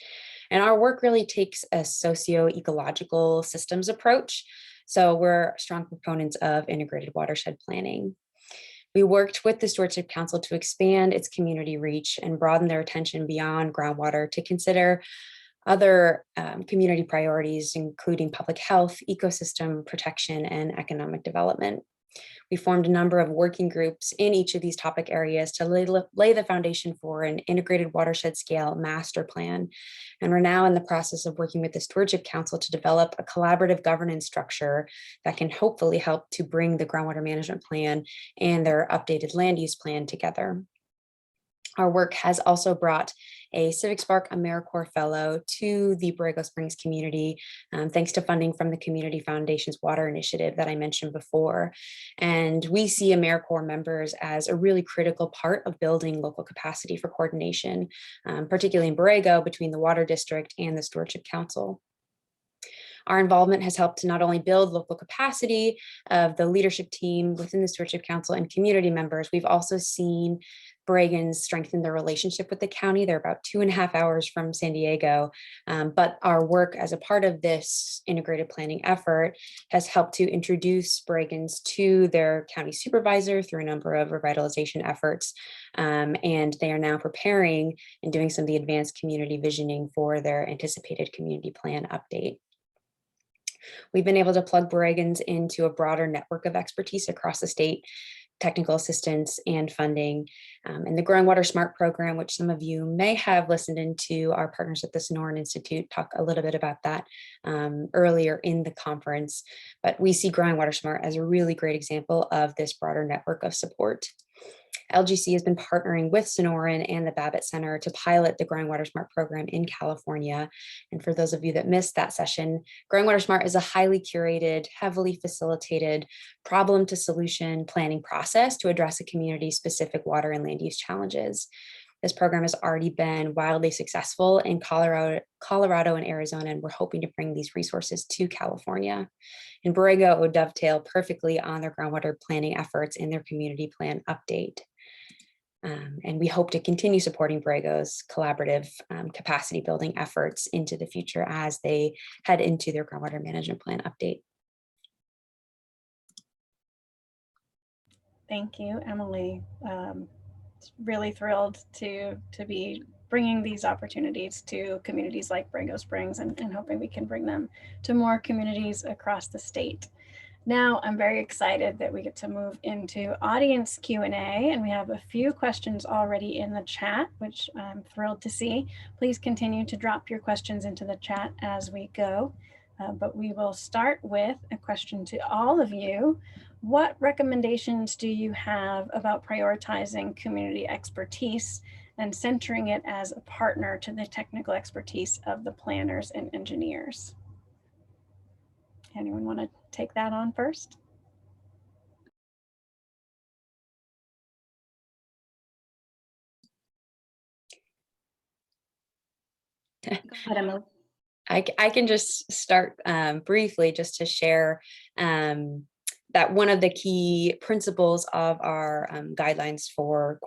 Speaker 5: And our work really takes a socio-ecological systems approach. So we're strong proponents of integrated watershed planning. We worked with the Stewardship Council to expand its community reach and broaden their attention beyond groundwater to consider other community priorities, including public health, ecosystem protection, and economic development. We formed a number of working groups in each of these topic areas to lay the foundation for an integrated watershed scale master plan. And we're now in the process of working with the Stewardship Council to develop a collaborative governance structure that can hopefully help to bring the groundwater management plan and their updated land use plan together. Our work has also brought a Civic Spark AmeriCorps Fellow to the Borrego Springs community, thanks to funding from the Community Foundation's Water Initiative that I mentioned before. And we see AmeriCorps members as a really critical part of building local capacity for coordination, particularly in Borrego between the Water District and the Stewardship Council. Our involvement has helped to not only build local capacity of the leadership team within the Stewardship Council and community members, we've also seen Borregans strengthen their relationship with the county. They're about 2.5 hours from San Diego, but our work as a part of this integrated planning effort has helped to introduce Borregans to their county supervisor through a number of revitalization efforts, and they are now preparing and doing some of the advanced community visioning for their anticipated community plan update. We've been able to plug Borregans into a broader network of expertise across the state, technical assistance and funding. And the Growing Water Smart program, which some of you may have listened into, our partners at the Sonoran Institute talk a little bit about that earlier in the conference. But we see Growing Water Smart as a really great example of this broader network of support. LGC has been partnering with Sonoran and the Babbitt Center to pilot the Growing Water Smart program in California. And for those of you that missed that session, Growing Water Smart is a highly curated, heavily facilitated problem to solution planning process to address a community specific water and land use challenges. This program has already been wildly successful in Colorado and Arizona, and we're hoping to bring these resources to California. And Borrego would dovetail perfectly on their groundwater planning efforts in their community plan update. And we hope to continue supporting Borrego's collaborative capacity building efforts into the future as they head into their groundwater management plan update.
Speaker 2: Thank you, Emily. Really thrilled to be bringing these opportunities to communities like Borrego Springs and hoping we can bring them to more communities across the state. Now, I'm very excited that we get to move into audience Q&A, and we have a few questions already in the chat, which I'm thrilled to see. Please continue to drop your questions into the chat as we go, but we will start with a question to all of you. What recommendations do you have about prioritizing community expertise and centering it as a partner to the technical expertise of the planners and engineers? Anyone want to take that on first?
Speaker 3: Go ahead, Emily.
Speaker 5: I can just start briefly just to share that one of the key principles of our guidelines for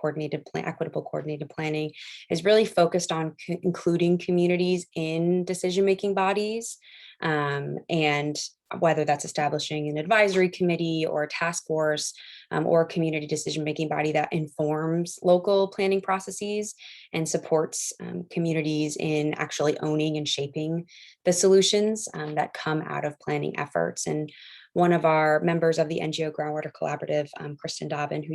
Speaker 5: equitable coordinated planning is really focused on including communities in decision-making bodies, and whether that's establishing an advisory committee or a task force or a community decision-making body that informs local planning processes and supports communities in actually owning and shaping the solutions that come out of planning efforts. And one of our members of the NGO Groundwater Collaborative, Kristen Dobbin, who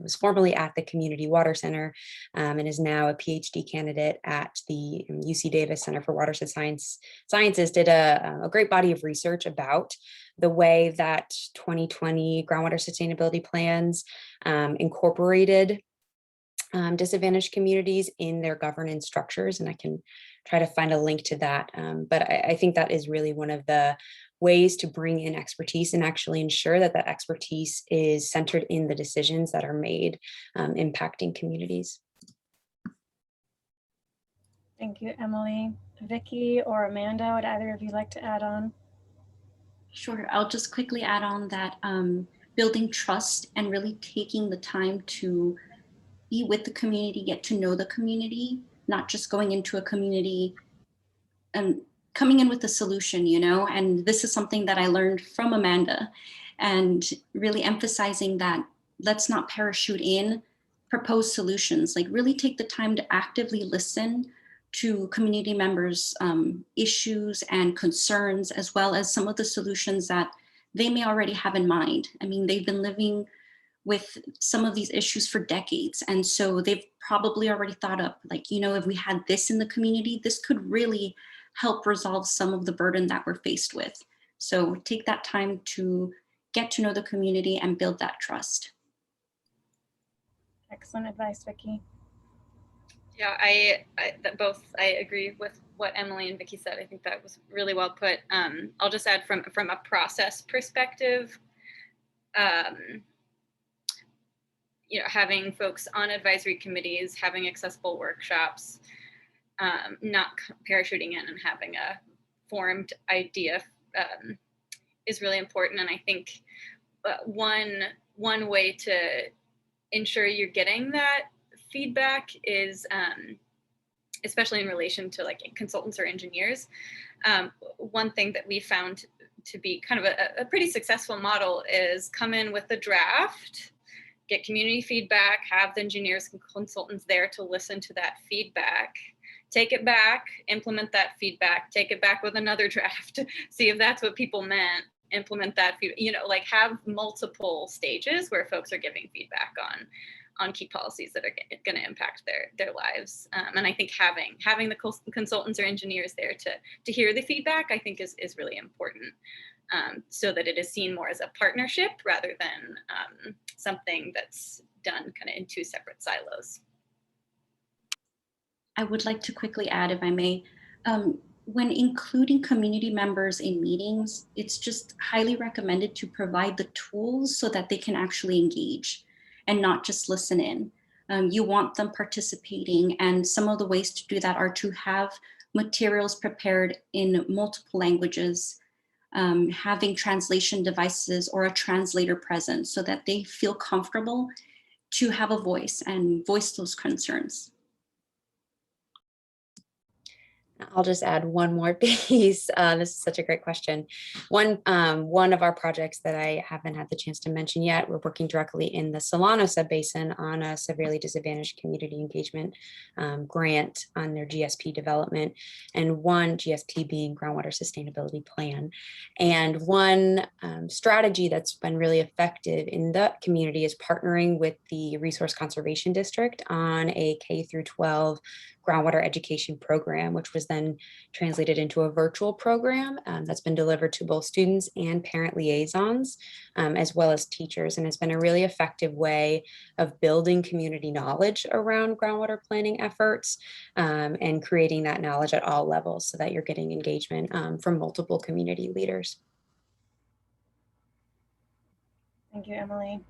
Speaker 5: was formerly at the Community Water Center and is now a PhD candidate at the UC Davis Center for Watershed Sciences, did a great body of research about the way that 2020 groundwater sustainability plans incorporated disadvantaged communities in their governance structures, and I can try to find a link to that. But I think that is really one of the ways to bring in expertise and actually ensure that that expertise is centered in the decisions that are made impacting communities.
Speaker 2: Thank you, Emily. Vicky or Amanda, would either of you like to add on?
Speaker 3: Sure, I'll just quickly add on that building trust and really taking the time to be with the community, get to know the community, not just going into a community and coming in with a solution, you know, and this is something that I learned from Amanda, and really emphasizing that let's not parachute in, propose solutions, like really take the time to actively listen to community members' issues and concerns, as well as some of the solutions that they may already have in mind. I mean, they've been living with some of these issues for decades. And so they've probably already thought up, like, you know, if we had this in the community, this could really help resolve some of the burden that we're faced with. So take that time to get to know the community and build that trust.
Speaker 2: Excellent advice, Vicky.
Speaker 4: Yeah, I agree with what Emily and Vicky said. I think that was really well put. I'll just add from a process perspective, you know, having folks on advisory committees, having accessible workshops, not parachuting in and having a formed idea is really important. And I think one way to ensure you're getting that feedback is, especially in relation to like consultants or engineers, one thing that we found to be kind of a pretty successful model is come in with a draft, get community feedback, have the engineers and consultants there to listen to that feedback, take it back, implement that feedback, take it back with another draft, see if that's what people meant, implement that, you know, like have multiple stages where folks are giving feedback on key policies that are going to impact their lives. And I think having the consultants or engineers there to hear the feedback, I think is really important, so that it is seen more as a partnership rather than something that's done kind of in two separate silos.
Speaker 3: I would like to quickly add, if I may, when including community members in meetings, it's just highly recommended to provide the tools so that they can actually engage and not just listen in. You want them participating, and some of the ways to do that are to have materials prepared in multiple languages, having translation devices or a translator present so that they feel comfortable to have a voice and voice those concerns.
Speaker 5: I'll just add one more piece. This is such a great question. One of our projects that I haven't had the chance to mention yet, we're working directly in the Solano subbasin on a severely disadvantaged community engagement grant on their GSP development, and one GSP being groundwater sustainability plan. And one strategy that's been really effective in the community is partnering with the Resource Conservation District on a K through 12 groundwater education program, which was then translated into a virtual program that's been delivered to both students and parent liaisons, as well as teachers, and has been a really effective way of building community knowledge around groundwater planning efforts and creating that knowledge at all levels so that you're getting engagement from multiple community leaders.
Speaker 2: Thank you, Emily.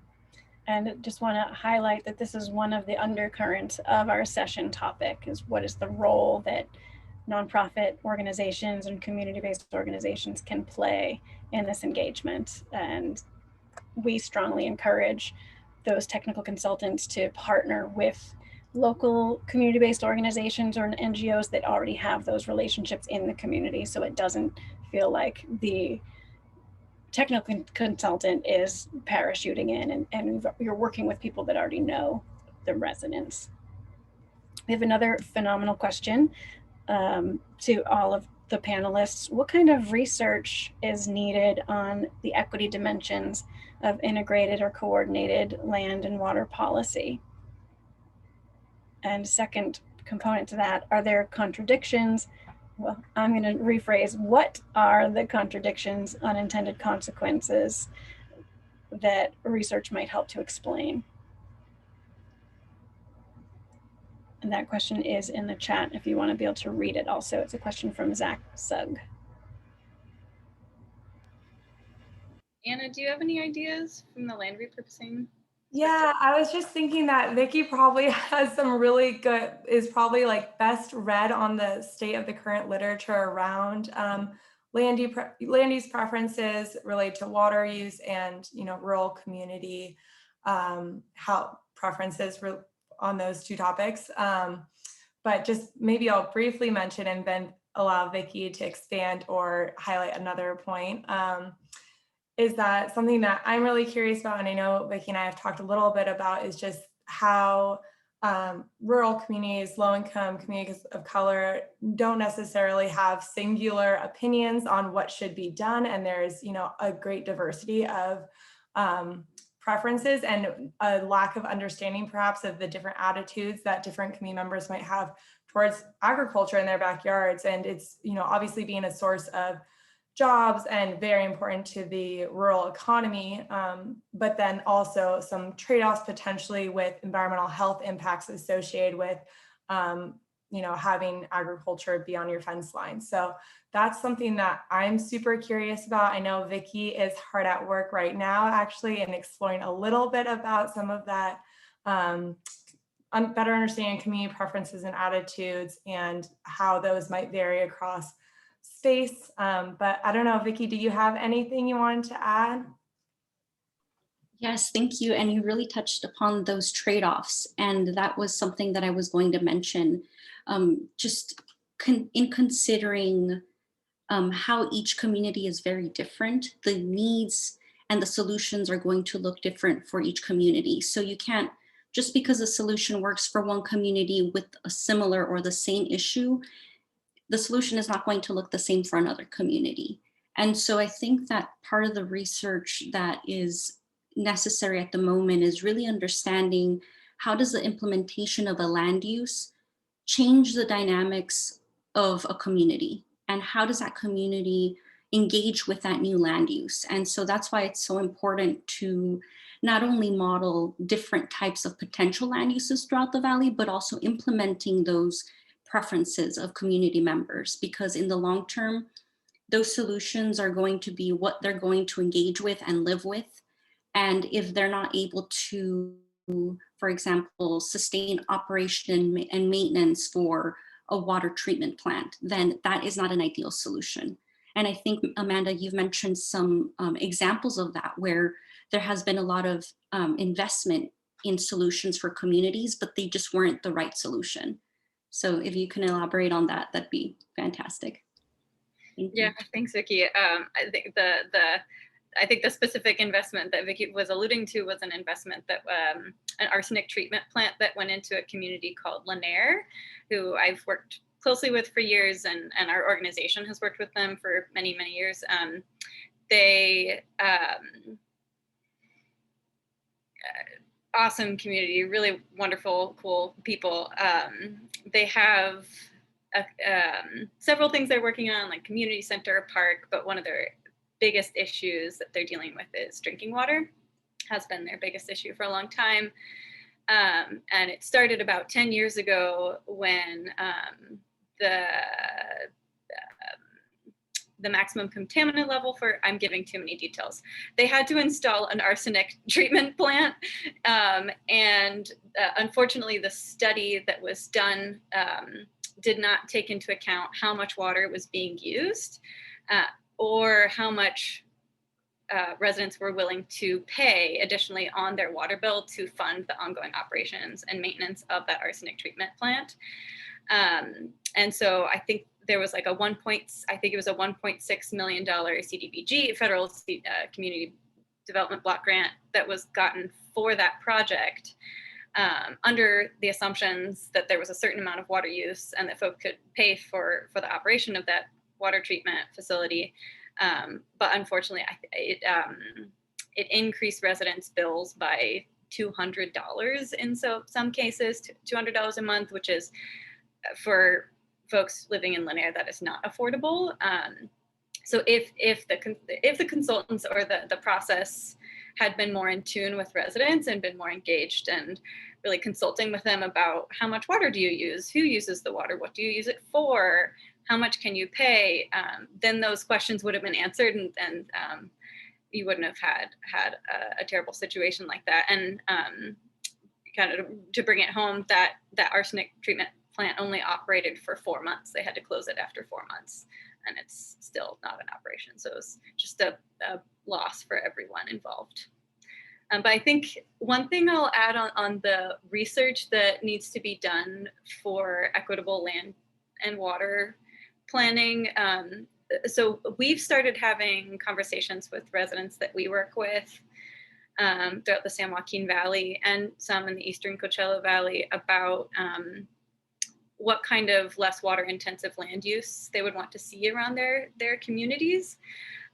Speaker 2: And just want to highlight that this is one of the undercurrents of our session topic, is what is the role that nonprofit organizations and community-based organizations can play in this engagement. And we strongly encourage those technical consultants to partner with local community-based organizations or NGOs that already have those relationships in the community, so it doesn't feel like the technical consultant is parachuting in and you're working with people that already know the residents. We have another phenomenal question to all of the panelists. What kind of research is needed on the equity dimensions of integrated or coordinated land and water policy? And second component to that, are there contradictions? Well, I'm going to rephrase, what are the contradictions, unintended consequences that research might help to explain? And that question is in the chat if you want to be able to read it also. It's a question from Zach Sugg.
Speaker 4: Anna, do you have any ideas from the land repurposing?
Speaker 1: Yeah, I was just thinking that Vicky probably has some really good, is probably like best read on the state of the current literature around land use preferences relate to water use and, you know, rural community how preferences on those two topics. But just maybe I'll briefly mention and then allow Vicky to expand or highlight another point. Is that something that I'm really curious about, and I know Vicky and I have talked a little bit about, is just how rural communities, low-income communities of color don't necessarily have singular opinions on what should be done, and there's, you know, a great diversity of preferences and a lack of understanding perhaps of the different attitudes that different community members might have towards agriculture in their backyards. And it's, you know, obviously being a source of jobs and very important to the rural economy, but then also some trade-offs potentially with environmental health impacts associated with, you know, having agriculture be on your fence line. So that's something that I'm super curious about. I know Vicky is hard at work right now, actually, in exploring a little bit about some of that, better understanding community preferences and attitudes and how those might vary across space. But I don't know, Vicky, do you have anything you wanted to add?
Speaker 3: Yes, thank you. And you really touched upon those trade-offs. And that was something that I was going to mention. In considering how each community is very different, the needs and the solutions are going to look different for each community. So you can't, just because a solution works for one community with a similar or the same issue, the solution is not going to look the same for another community. And so I think that part of the research that is necessary at the moment is really understanding how does the implementation of a land use change the dynamics of a community, and how does that community engage with that new land use. And so that's why it's so important to not only model different types of potential land uses throughout the valley, but also implementing those preferences of community members, because in the long term, those solutions are going to be what they're going to engage with and live with. And if they're not able to, for example, sustain operation and maintenance for a water treatment plant, then that is not an ideal solution. And I think, Amanda, you've mentioned some examples of that where there has been a lot of investment in solutions for communities, but they just weren't the right solution. So if you can elaborate on that, that'd be fantastic. Thank you.
Speaker 4: Yeah, thanks, Vicky. I think the specific investment that Vicky was alluding to was an investment that an arsenic treatment plant that went into a community called Lanier, who I've worked closely with for years, and our organization has worked with them for many, many years. Awesome community, really wonderful, cool people. They have several things they're working on, like community center, park, but one of their biggest issues that they're dealing with is drinking water. Has been their biggest issue for a long time. And it started about 10 years ago when the maximum contaminant level for, I'm giving too many details. They had to install an arsenic treatment plant. Unfortunately, the study that was done did not take into account how much water was being used or how much residents were willing to pay additionally on their water bill to fund the ongoing operations and maintenance of that arsenic treatment plant. And so I think there was like a $1.6 million CDBG, federal community development block grant that was gotten for that project under the assumptions that there was a certain amount of water use and that folks could pay for the operation of that water treatment facility. But unfortunately, it increased residents' bills by $200 in some cases, $200 a month, which is for folks living in Lanier, that is not affordable. So if the consultants or the process had been more in tune with residents and been more engaged and really consulting with them about how much water do you use, who uses the water, what do you use it for, how much can you pay, then those questions would have been answered, and you wouldn't have had a terrible situation like that. And kind of to bring it home, that arsenic treatment plant only operated for 4 months. They had to close it after 4 months, and it's still not in operation. So it's just a loss for everyone involved. But I think one thing I'll add on the research that needs to be done for equitable land and water planning. So we've started having conversations with residents that we work with throughout the San Joaquin Valley and some in the Eastern Coachella Valley about what kind of less water intensive land use they would want to see around their communities.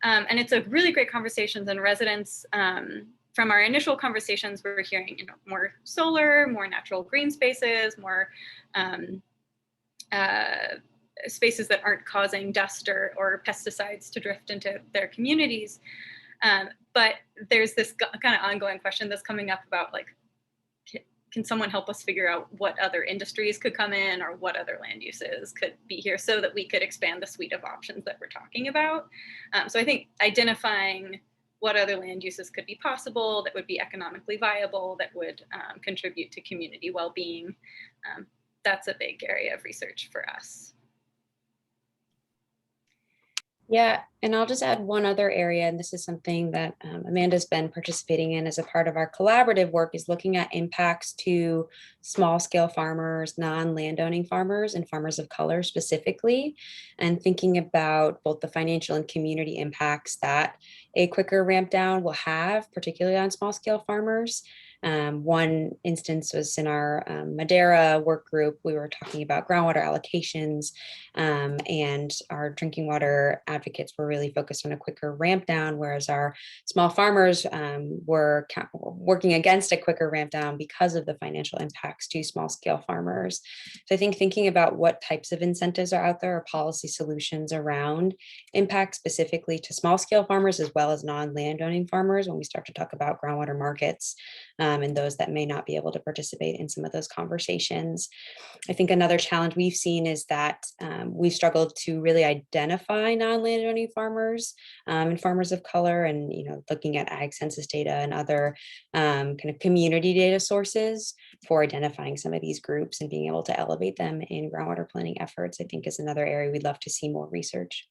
Speaker 4: And it's a really great conversations, and residents from our initial conversations, we're hearing more solar, more natural green spaces, more spaces that aren't causing dust or pesticides to drift into their communities. But there's this kind of ongoing question that's coming up about, like, can someone help us figure out what other industries could come in or what other land uses could be here so that we could expand the suite of options that we're talking about. So I think identifying what other land uses could be possible, that would be economically viable, that would contribute to community well-being, that's a big area of research for us.
Speaker 5: Yeah, and I'll just add one other area, and this is something that Amanda's been participating in as a part of our collaborative work, is looking at impacts to small scale farmers, non-landowning farmers, and farmers of color specifically, and thinking about both the financial and community impacts that a quicker ramp down will have, particularly on small scale farmers. One instance was in our Madera work group. We were talking about groundwater allocations, and our drinking water advocates were really focused on a quicker ramp down, whereas our small farmers were working against a quicker ramp down because of the financial impacts to small scale farmers. So I think thinking about what types of incentives are out there, or policy solutions around impact specifically to small scale farmers as well as non-landowning farmers when we start to talk about groundwater markets, and those that may not be able to participate in some of those conversations. I think another challenge we've seen is that we've struggled to really identify non-landowning farmers and farmers of color, and looking at ag census data and other kind of community data sources for identifying some of these groups and being able to elevate them in groundwater planning efforts, I think is another area we'd love to see more research.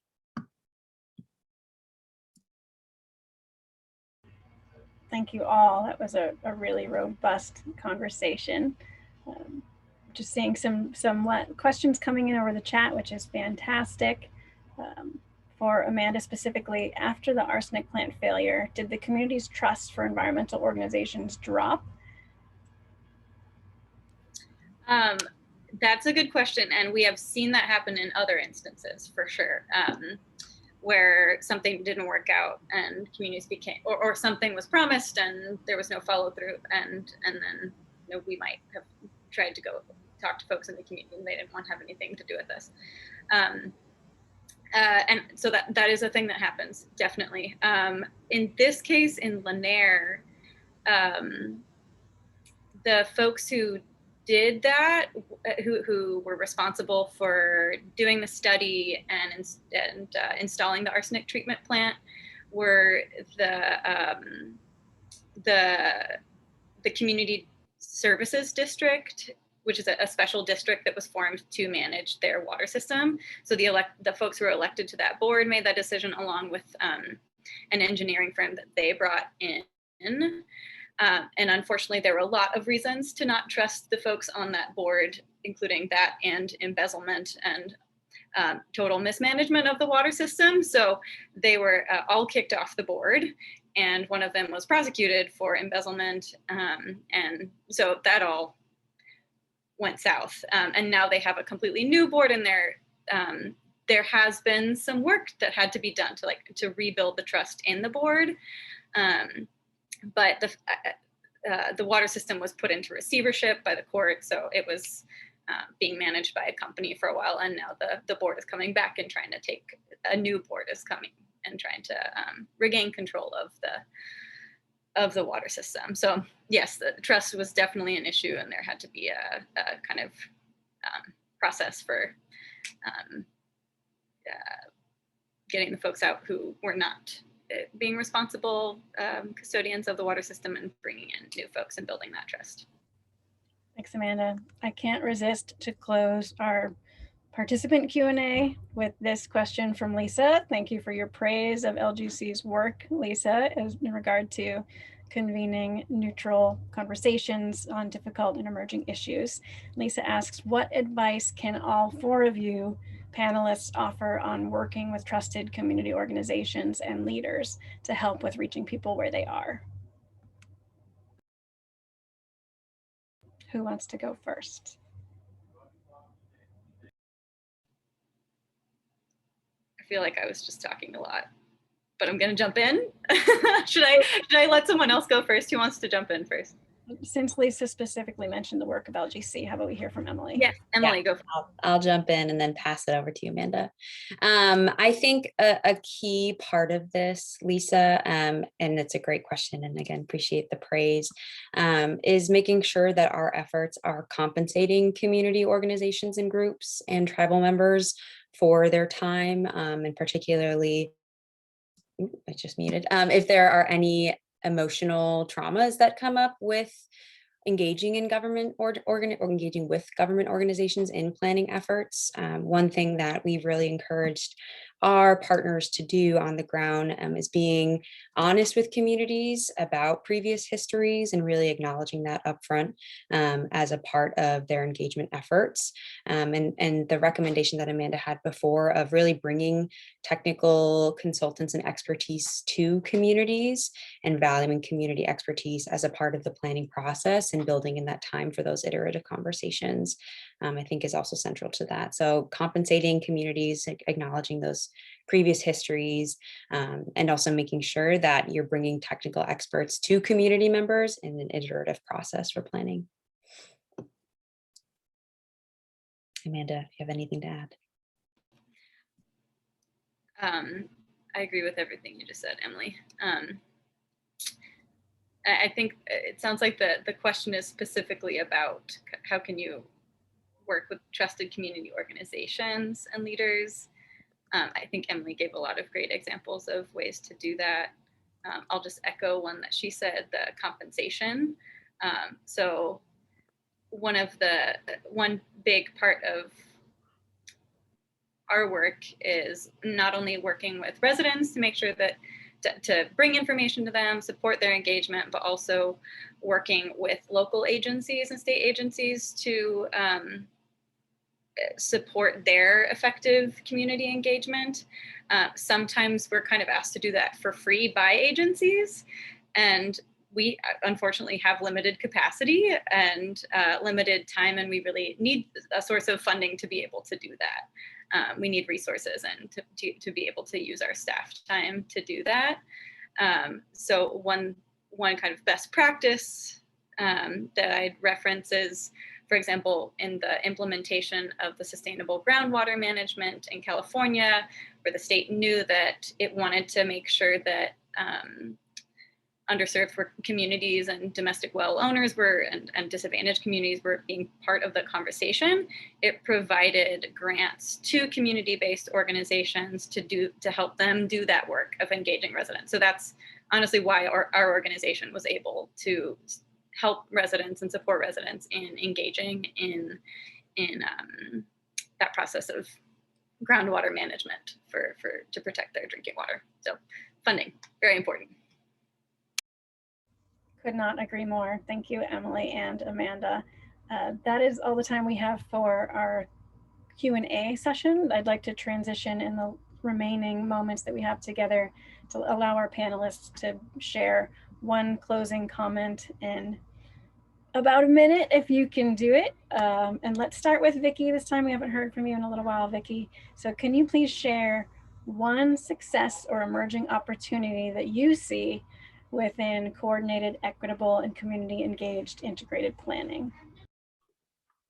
Speaker 2: Thank you all. That was a really robust conversation. Just seeing some questions coming in over the chat, which is fantastic. For Amanda specifically, after the arsenic plant failure, did the community's trust for environmental organizations drop?
Speaker 4: That's a good question, and we have seen that happen in other instances for sure. Where something didn't work out and communities became, or something was promised and there was no follow through, and then we might have tried to go talk to folks in the community and they didn't want to have anything to do with us. And so that is a thing that happens, definitely. In this case, in Lanier, the folks who did that, who were responsible for doing the study and installing the arsenic treatment plant, were the community services district, which is a special district that was formed to manage their water system. So the folks who were elected to that board made that decision, along with an engineering firm that they brought in. And unfortunately, there were a lot of reasons to not trust the folks on that board, including that and embezzlement and total mismanagement of the water system. So they were all kicked off the board, and one of them was prosecuted for embezzlement. And so that all went south. And now they have a completely new board, and there has been some work that had to be done to rebuild the trust in the board. But the water system was put into receivership by the court, so it was being managed by a company for a while, and now the board is coming back and trying to a new board is coming and trying to regain control the water system. So yes, the trust was definitely an issue, and there had to be a kind of process for getting the folks out who were not being responsible custodians of the water system and bringing in new folks and building that trust.
Speaker 2: Thanks, Amanda. I can't resist to close our participant Q&A with this question from Lisa. Thank you for your praise of LGC's work, Lisa, in regard to convening neutral conversations on difficult and emerging issues. Lisa asks, what advice can all four of you panelists offer on working with trusted community organizations and leaders to help with reaching people where they are? Who wants to go first?
Speaker 4: I feel like I was just talking a lot, but I'm going to jump in. Should I let someone else go first? Who wants to jump in first?
Speaker 2: Since Lisa specifically mentioned the work of LGC, how about we hear from Emily?
Speaker 4: Yes, Emily, go.
Speaker 5: I'll jump in and then pass it over to you, Amanda. I think a key part of this, Lisa, and it's a great question, and again, appreciate the praise, is making sure that our efforts are compensating community organizations and groups and tribal members for their time, and particularly, I just muted, if there are any emotional traumas that come up with engaging in government or engaging with government organizations in planning efforts. One thing that we've really encouraged our partners to do on the ground is being honest with communities about previous histories and really acknowledging that upfront as a part of their engagement efforts. And the recommendation that Amanda had before of really bringing technical consultants and expertise to communities and valuing community expertise as a part of the planning process and building in that time for those iterative conversations, I think is also central to that. So compensating communities, acknowledging those previous histories, and also making sure that you're bringing technical experts to community members in an iterative process for planning. Amanda, if you have anything to add.
Speaker 4: I agree with everything you just said, Emily. I think it sounds like the question is specifically about how can you work with trusted community organizations and leaders. I think Emily gave a lot of great examples of ways to do that. I'll just echo one that she said, the compensation. So one big part of our work is not only working with residents to make sure that to bring information to them, support their engagement, but also working with local agencies and state agencies to support their effective community engagement. Sometimes we're kind of asked to do that for free by agencies, and we unfortunately have limited capacity and limited time, and we really need a source of funding to be able to do that. We need resources and to be able to use our staff time to do that. So one kind of best practice that I'd reference is, for example, in the implementation of the sustainable groundwater management in California, where the state knew that it wanted to make sure that underserved communities and domestic well owners and disadvantaged communities were being part of the conversation. It provided grants to community-based organizations to help them do that work of engaging residents. So that's honestly why our organization was able to help residents and support residents in engaging in that process of groundwater management to protect their drinking water. So funding, very important.
Speaker 2: Could not agree more. Thank you, Emily and Amanda. That is all the time we have for our Q&A session. I'd like to transition in the remaining moments that we have together to allow our panelists to share one closing comment in about a minute, if you can do it. And let's start with Vicky. This time we haven't heard from you in a little while, Vicky. So can you please share one success or emerging opportunity that you see within coordinated, equitable, and community engaged integrated planning?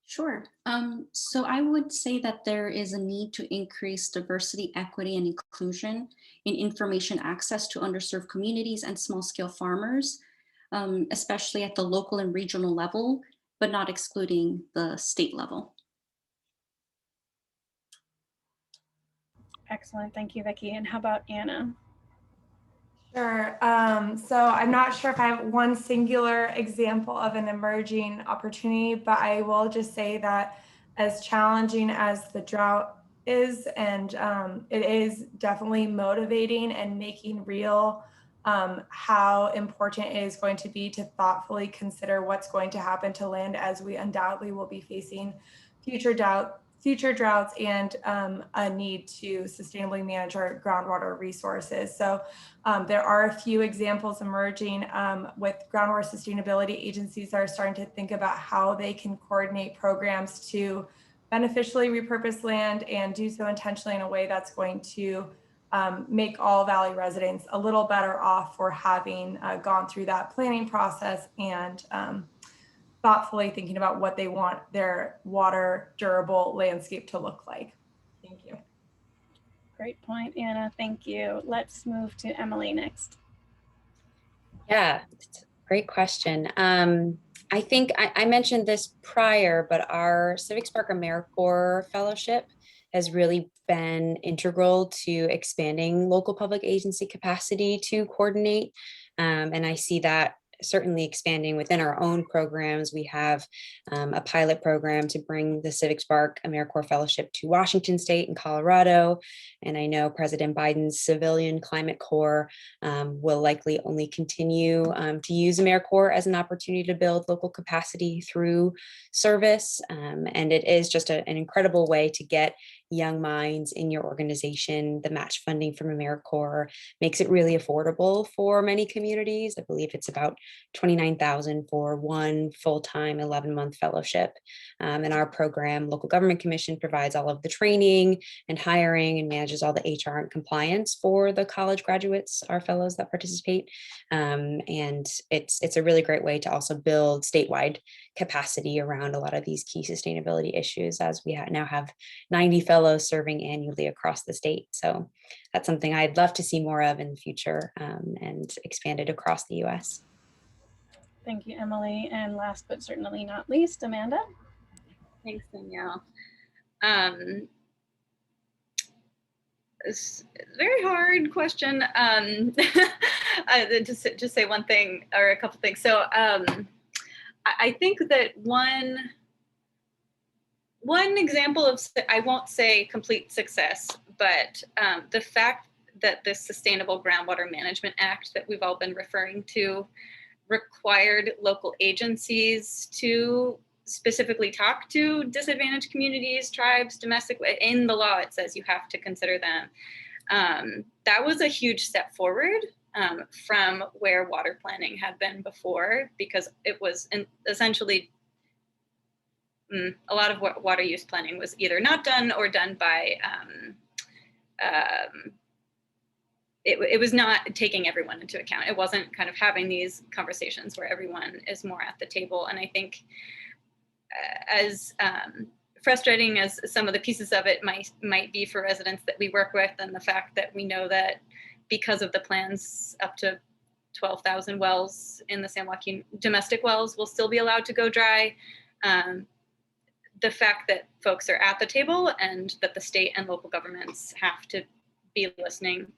Speaker 3: Sure. So I would say that there is a need to increase diversity, equity, and inclusion in information access to underserved communities and small-scale farmers. especially at the local and regional level, but not excluding the state level.
Speaker 2: Excellent. Thank you, Vicky. And how about Anna?
Speaker 1: Sure. So I'm not sure if I have one singular example of an emerging opportunity, but I will just say that as challenging as the drought is, and it is definitely motivating and making real how important it is going to be to thoughtfully consider what's going to happen to land, as we undoubtedly will be facing future droughts and a need to sustainably manage our groundwater resources. So there are a few examples emerging with groundwater sustainability agencies that are starting to think about how they can coordinate programs to beneficially repurpose land and do so intentionally in a way that's going to make all Valley residents a little better off for having gone through that planning process and thoughtfully thinking about what they want their water durable landscape to look like. Thank you.
Speaker 2: Great point, Anna. Thank you. Let's move to Emily next.
Speaker 5: Yeah, it's a great question. I think I mentioned this prior, but our Civic Spark AmeriCorps Fellowship has really been integral to expanding local public agency capacity to coordinate. And I see that certainly expanding within our own programs. We have a pilot program to bring the Civic Spark AmeriCorps Fellowship to Washington State and Colorado. And I know President Biden's Civilian Climate Corps will likely only continue to use AmeriCorps as an opportunity to build local capacity through service. And it is just an incredible way to get young minds in your organization. The match funding from AmeriCorps makes it really affordable for many communities. I believe it's about $29,000 for one full-time 11-month fellowship. And our program, Local Government Commission, provides all of the training and hiring and manages all the HR and compliance for the college graduates, our fellows that participate. And it's a really great way to also build statewide capacity around a lot of these key sustainability issues, as we now have 90 fellows serving annually across the state. So that's something I'd love to see more of in the future and expanded across the US.
Speaker 2: Thank you, Emily. And last but certainly not least, Amanda.
Speaker 4: Thanks, Danielle. It's a very hard question. Just say one thing or a couple things. So I think that one example of, I won't say complete success, but the fact that this Sustainable Groundwater Management Act that we've all been referring to required local agencies to specifically talk to disadvantaged communities, tribes, domestic, in the law it says you have to consider them. That was a huge step forward from where water planning had been before, because it was essentially a lot of water use planning was either not done or done by, it was not taking everyone into account. It wasn't kind of having these conversations where everyone is more at the table. And I think as frustrating as some of the pieces of it might be for residents that we work with, and the fact that we know that because of the plans, up to 12,000 wells in the San Joaquin domestic wells will still be allowed to go dry. The fact that folks are at the table and that the state and local governments have to be listening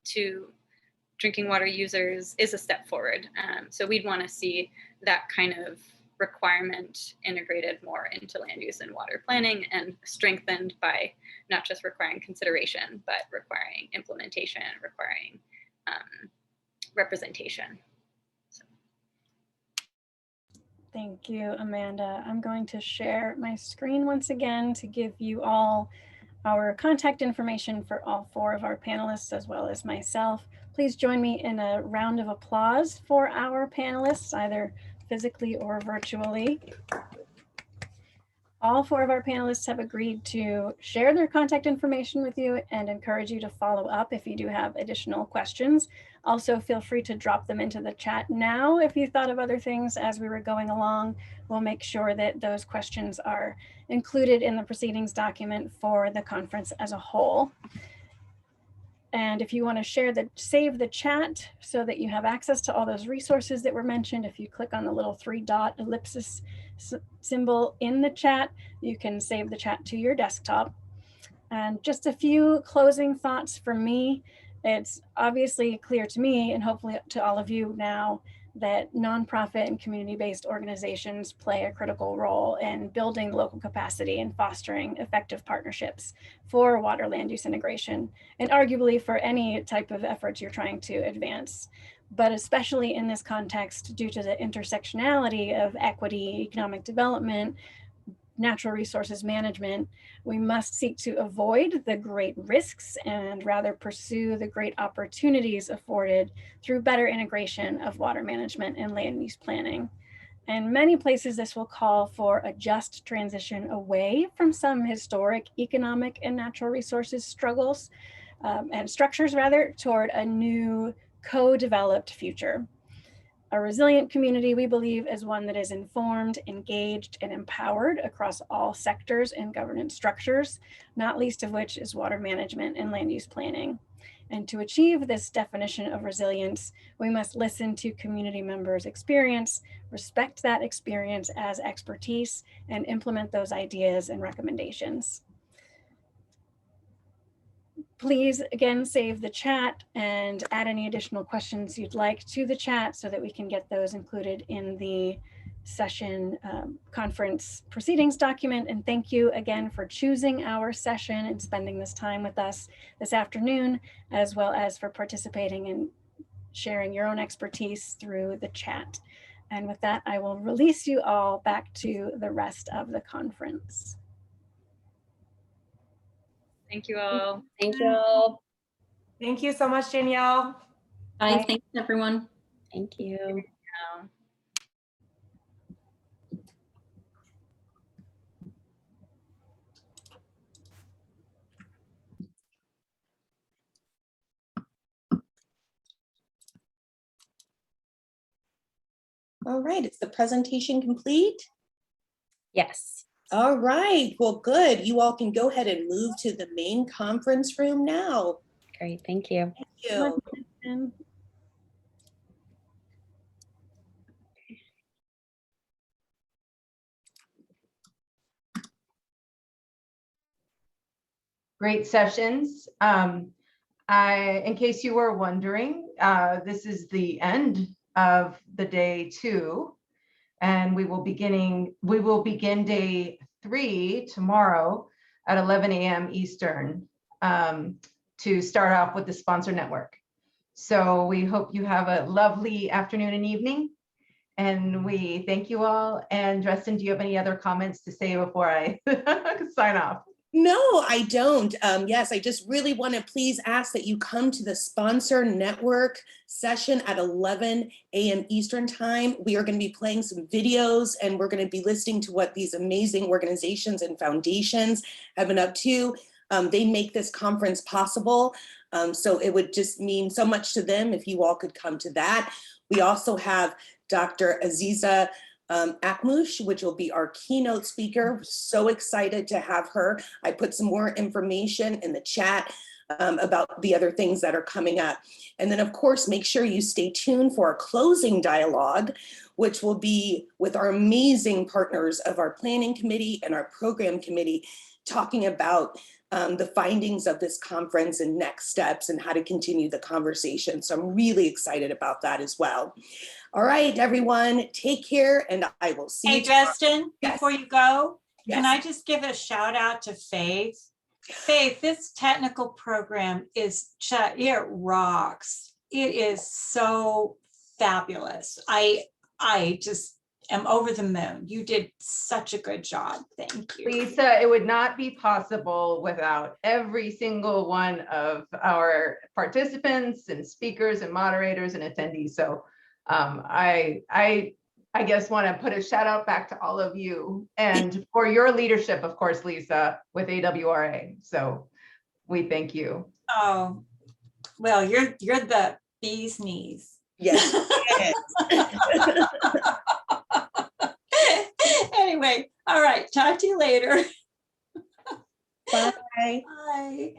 Speaker 4: to drinking water users is a step forward. So we'd want to see that kind of requirement integrated more into land use and water planning, and strengthened by not just requiring consideration, but requiring implementation, requiring representation. So.
Speaker 2: Thank you, Amanda. I'm going to share my screen once again to give you all our contact information for all four of our panelists, as well as myself. Please join me in a round of applause for our panelists, either physically or virtually. All four of our panelists have agreed to share their contact information with you and encourage you to follow up if you do have additional questions. Also, feel free to drop them into the chat now if you thought of other things as we were going along. We'll make sure that those questions are included in the proceedings document for the conference as a whole. And if you want to save the chat so that you have access to all those resources that were mentioned, if you click on the little 3-dot ellipsis symbol in the chat, you can save the chat to your desktop. And just a few closing thoughts from me. It's obviously clear to me, and hopefully to all of you now, that nonprofit and community-based organizations play a critical role in building local capacity and fostering effective partnerships for water land use integration, and arguably for any type of efforts you're trying to advance. But especially in this context, due to the intersectionality of equity, economic development, natural resources management, we must seek to avoid the great risks and rather pursue the great opportunities afforded through better integration of water management and land use planning. In many places, this will call for a just transition away from some historic economic and natural resources struggles and structures rather, toward a new co-developed future. A resilient community, we believe, is one that is informed, engaged, and empowered across all sectors and governance structures, not least of which is water management and land use planning. And to achieve this definition of resilience, we must listen to community members' experience, respect that experience as expertise, and implement those ideas and recommendations. Please, again, save the chat and add any additional questions you'd like to the chat so that we can get those included in the session conference proceedings document. And thank you again for choosing our session and spending this time with us this afternoon, as well as for participating and sharing your own expertise through the chat. And with that, I will release you all back to the rest of the conference.
Speaker 4: Thank you all.
Speaker 5: Thank you all.
Speaker 1: Thank you so much, Danielle.
Speaker 3: Bye. Thanks, everyone.
Speaker 5: Thank you.
Speaker 6: All right, is the presentation complete?
Speaker 5: Yes.
Speaker 6: All right, well, good. You all can go ahead and move to the main conference room now.
Speaker 5: Great. Thank you.
Speaker 6: Thank you.
Speaker 7: Great sessions. In case you were wondering, this is the end of the day 2, and we will begin day 3 tomorrow at 11 a.m. Eastern to start off with the sponsor network. So we hope you have a lovely afternoon and evening, and we thank you all. And Dresden, do you have any other comments to say before I sign off?
Speaker 6: No, I don't. Yes, I just really want to please ask that you come to the sponsor network session at 11 a.m. Eastern time. We are going to be playing some videos, and we're going to be listening to what these amazing organizations and foundations have been up to. They make this conference possible. So it would just mean so much to them if you all could come to that. We also have Dr. Aziza Akmush, which will be our keynote speaker. So excited to have her. I put some more information in the chat about the other things that are coming up. And then of course, make sure you stay tuned for our closing dialogue, which will be with our amazing partners of our planning committee and our program committee, talking about the findings of this conference and next steps and how to continue the conversation. So I'm really excited about that as well. All right, everyone, take care, and I will see you.
Speaker 8: Hey, Dresden, before you go, can I
Speaker 6: Yes.
Speaker 8: just give a shout out to Faith? Faith, this technical program is, it rocks. It is so fabulous. I just am over the moon. You did such a good job. Thank you.
Speaker 7: Lisa, it would not be possible without every single one of our participants and speakers and moderators and attendees. So I guess want to put a shout out back to all of you and for your leadership, of course, Lisa, with AWRA. So we thank you.
Speaker 8: Oh, well, you're the bee's knees.
Speaker 6: Yes.
Speaker 8: Anyway, all right. Talk to you later.
Speaker 6: Bye.
Speaker 8: Bye.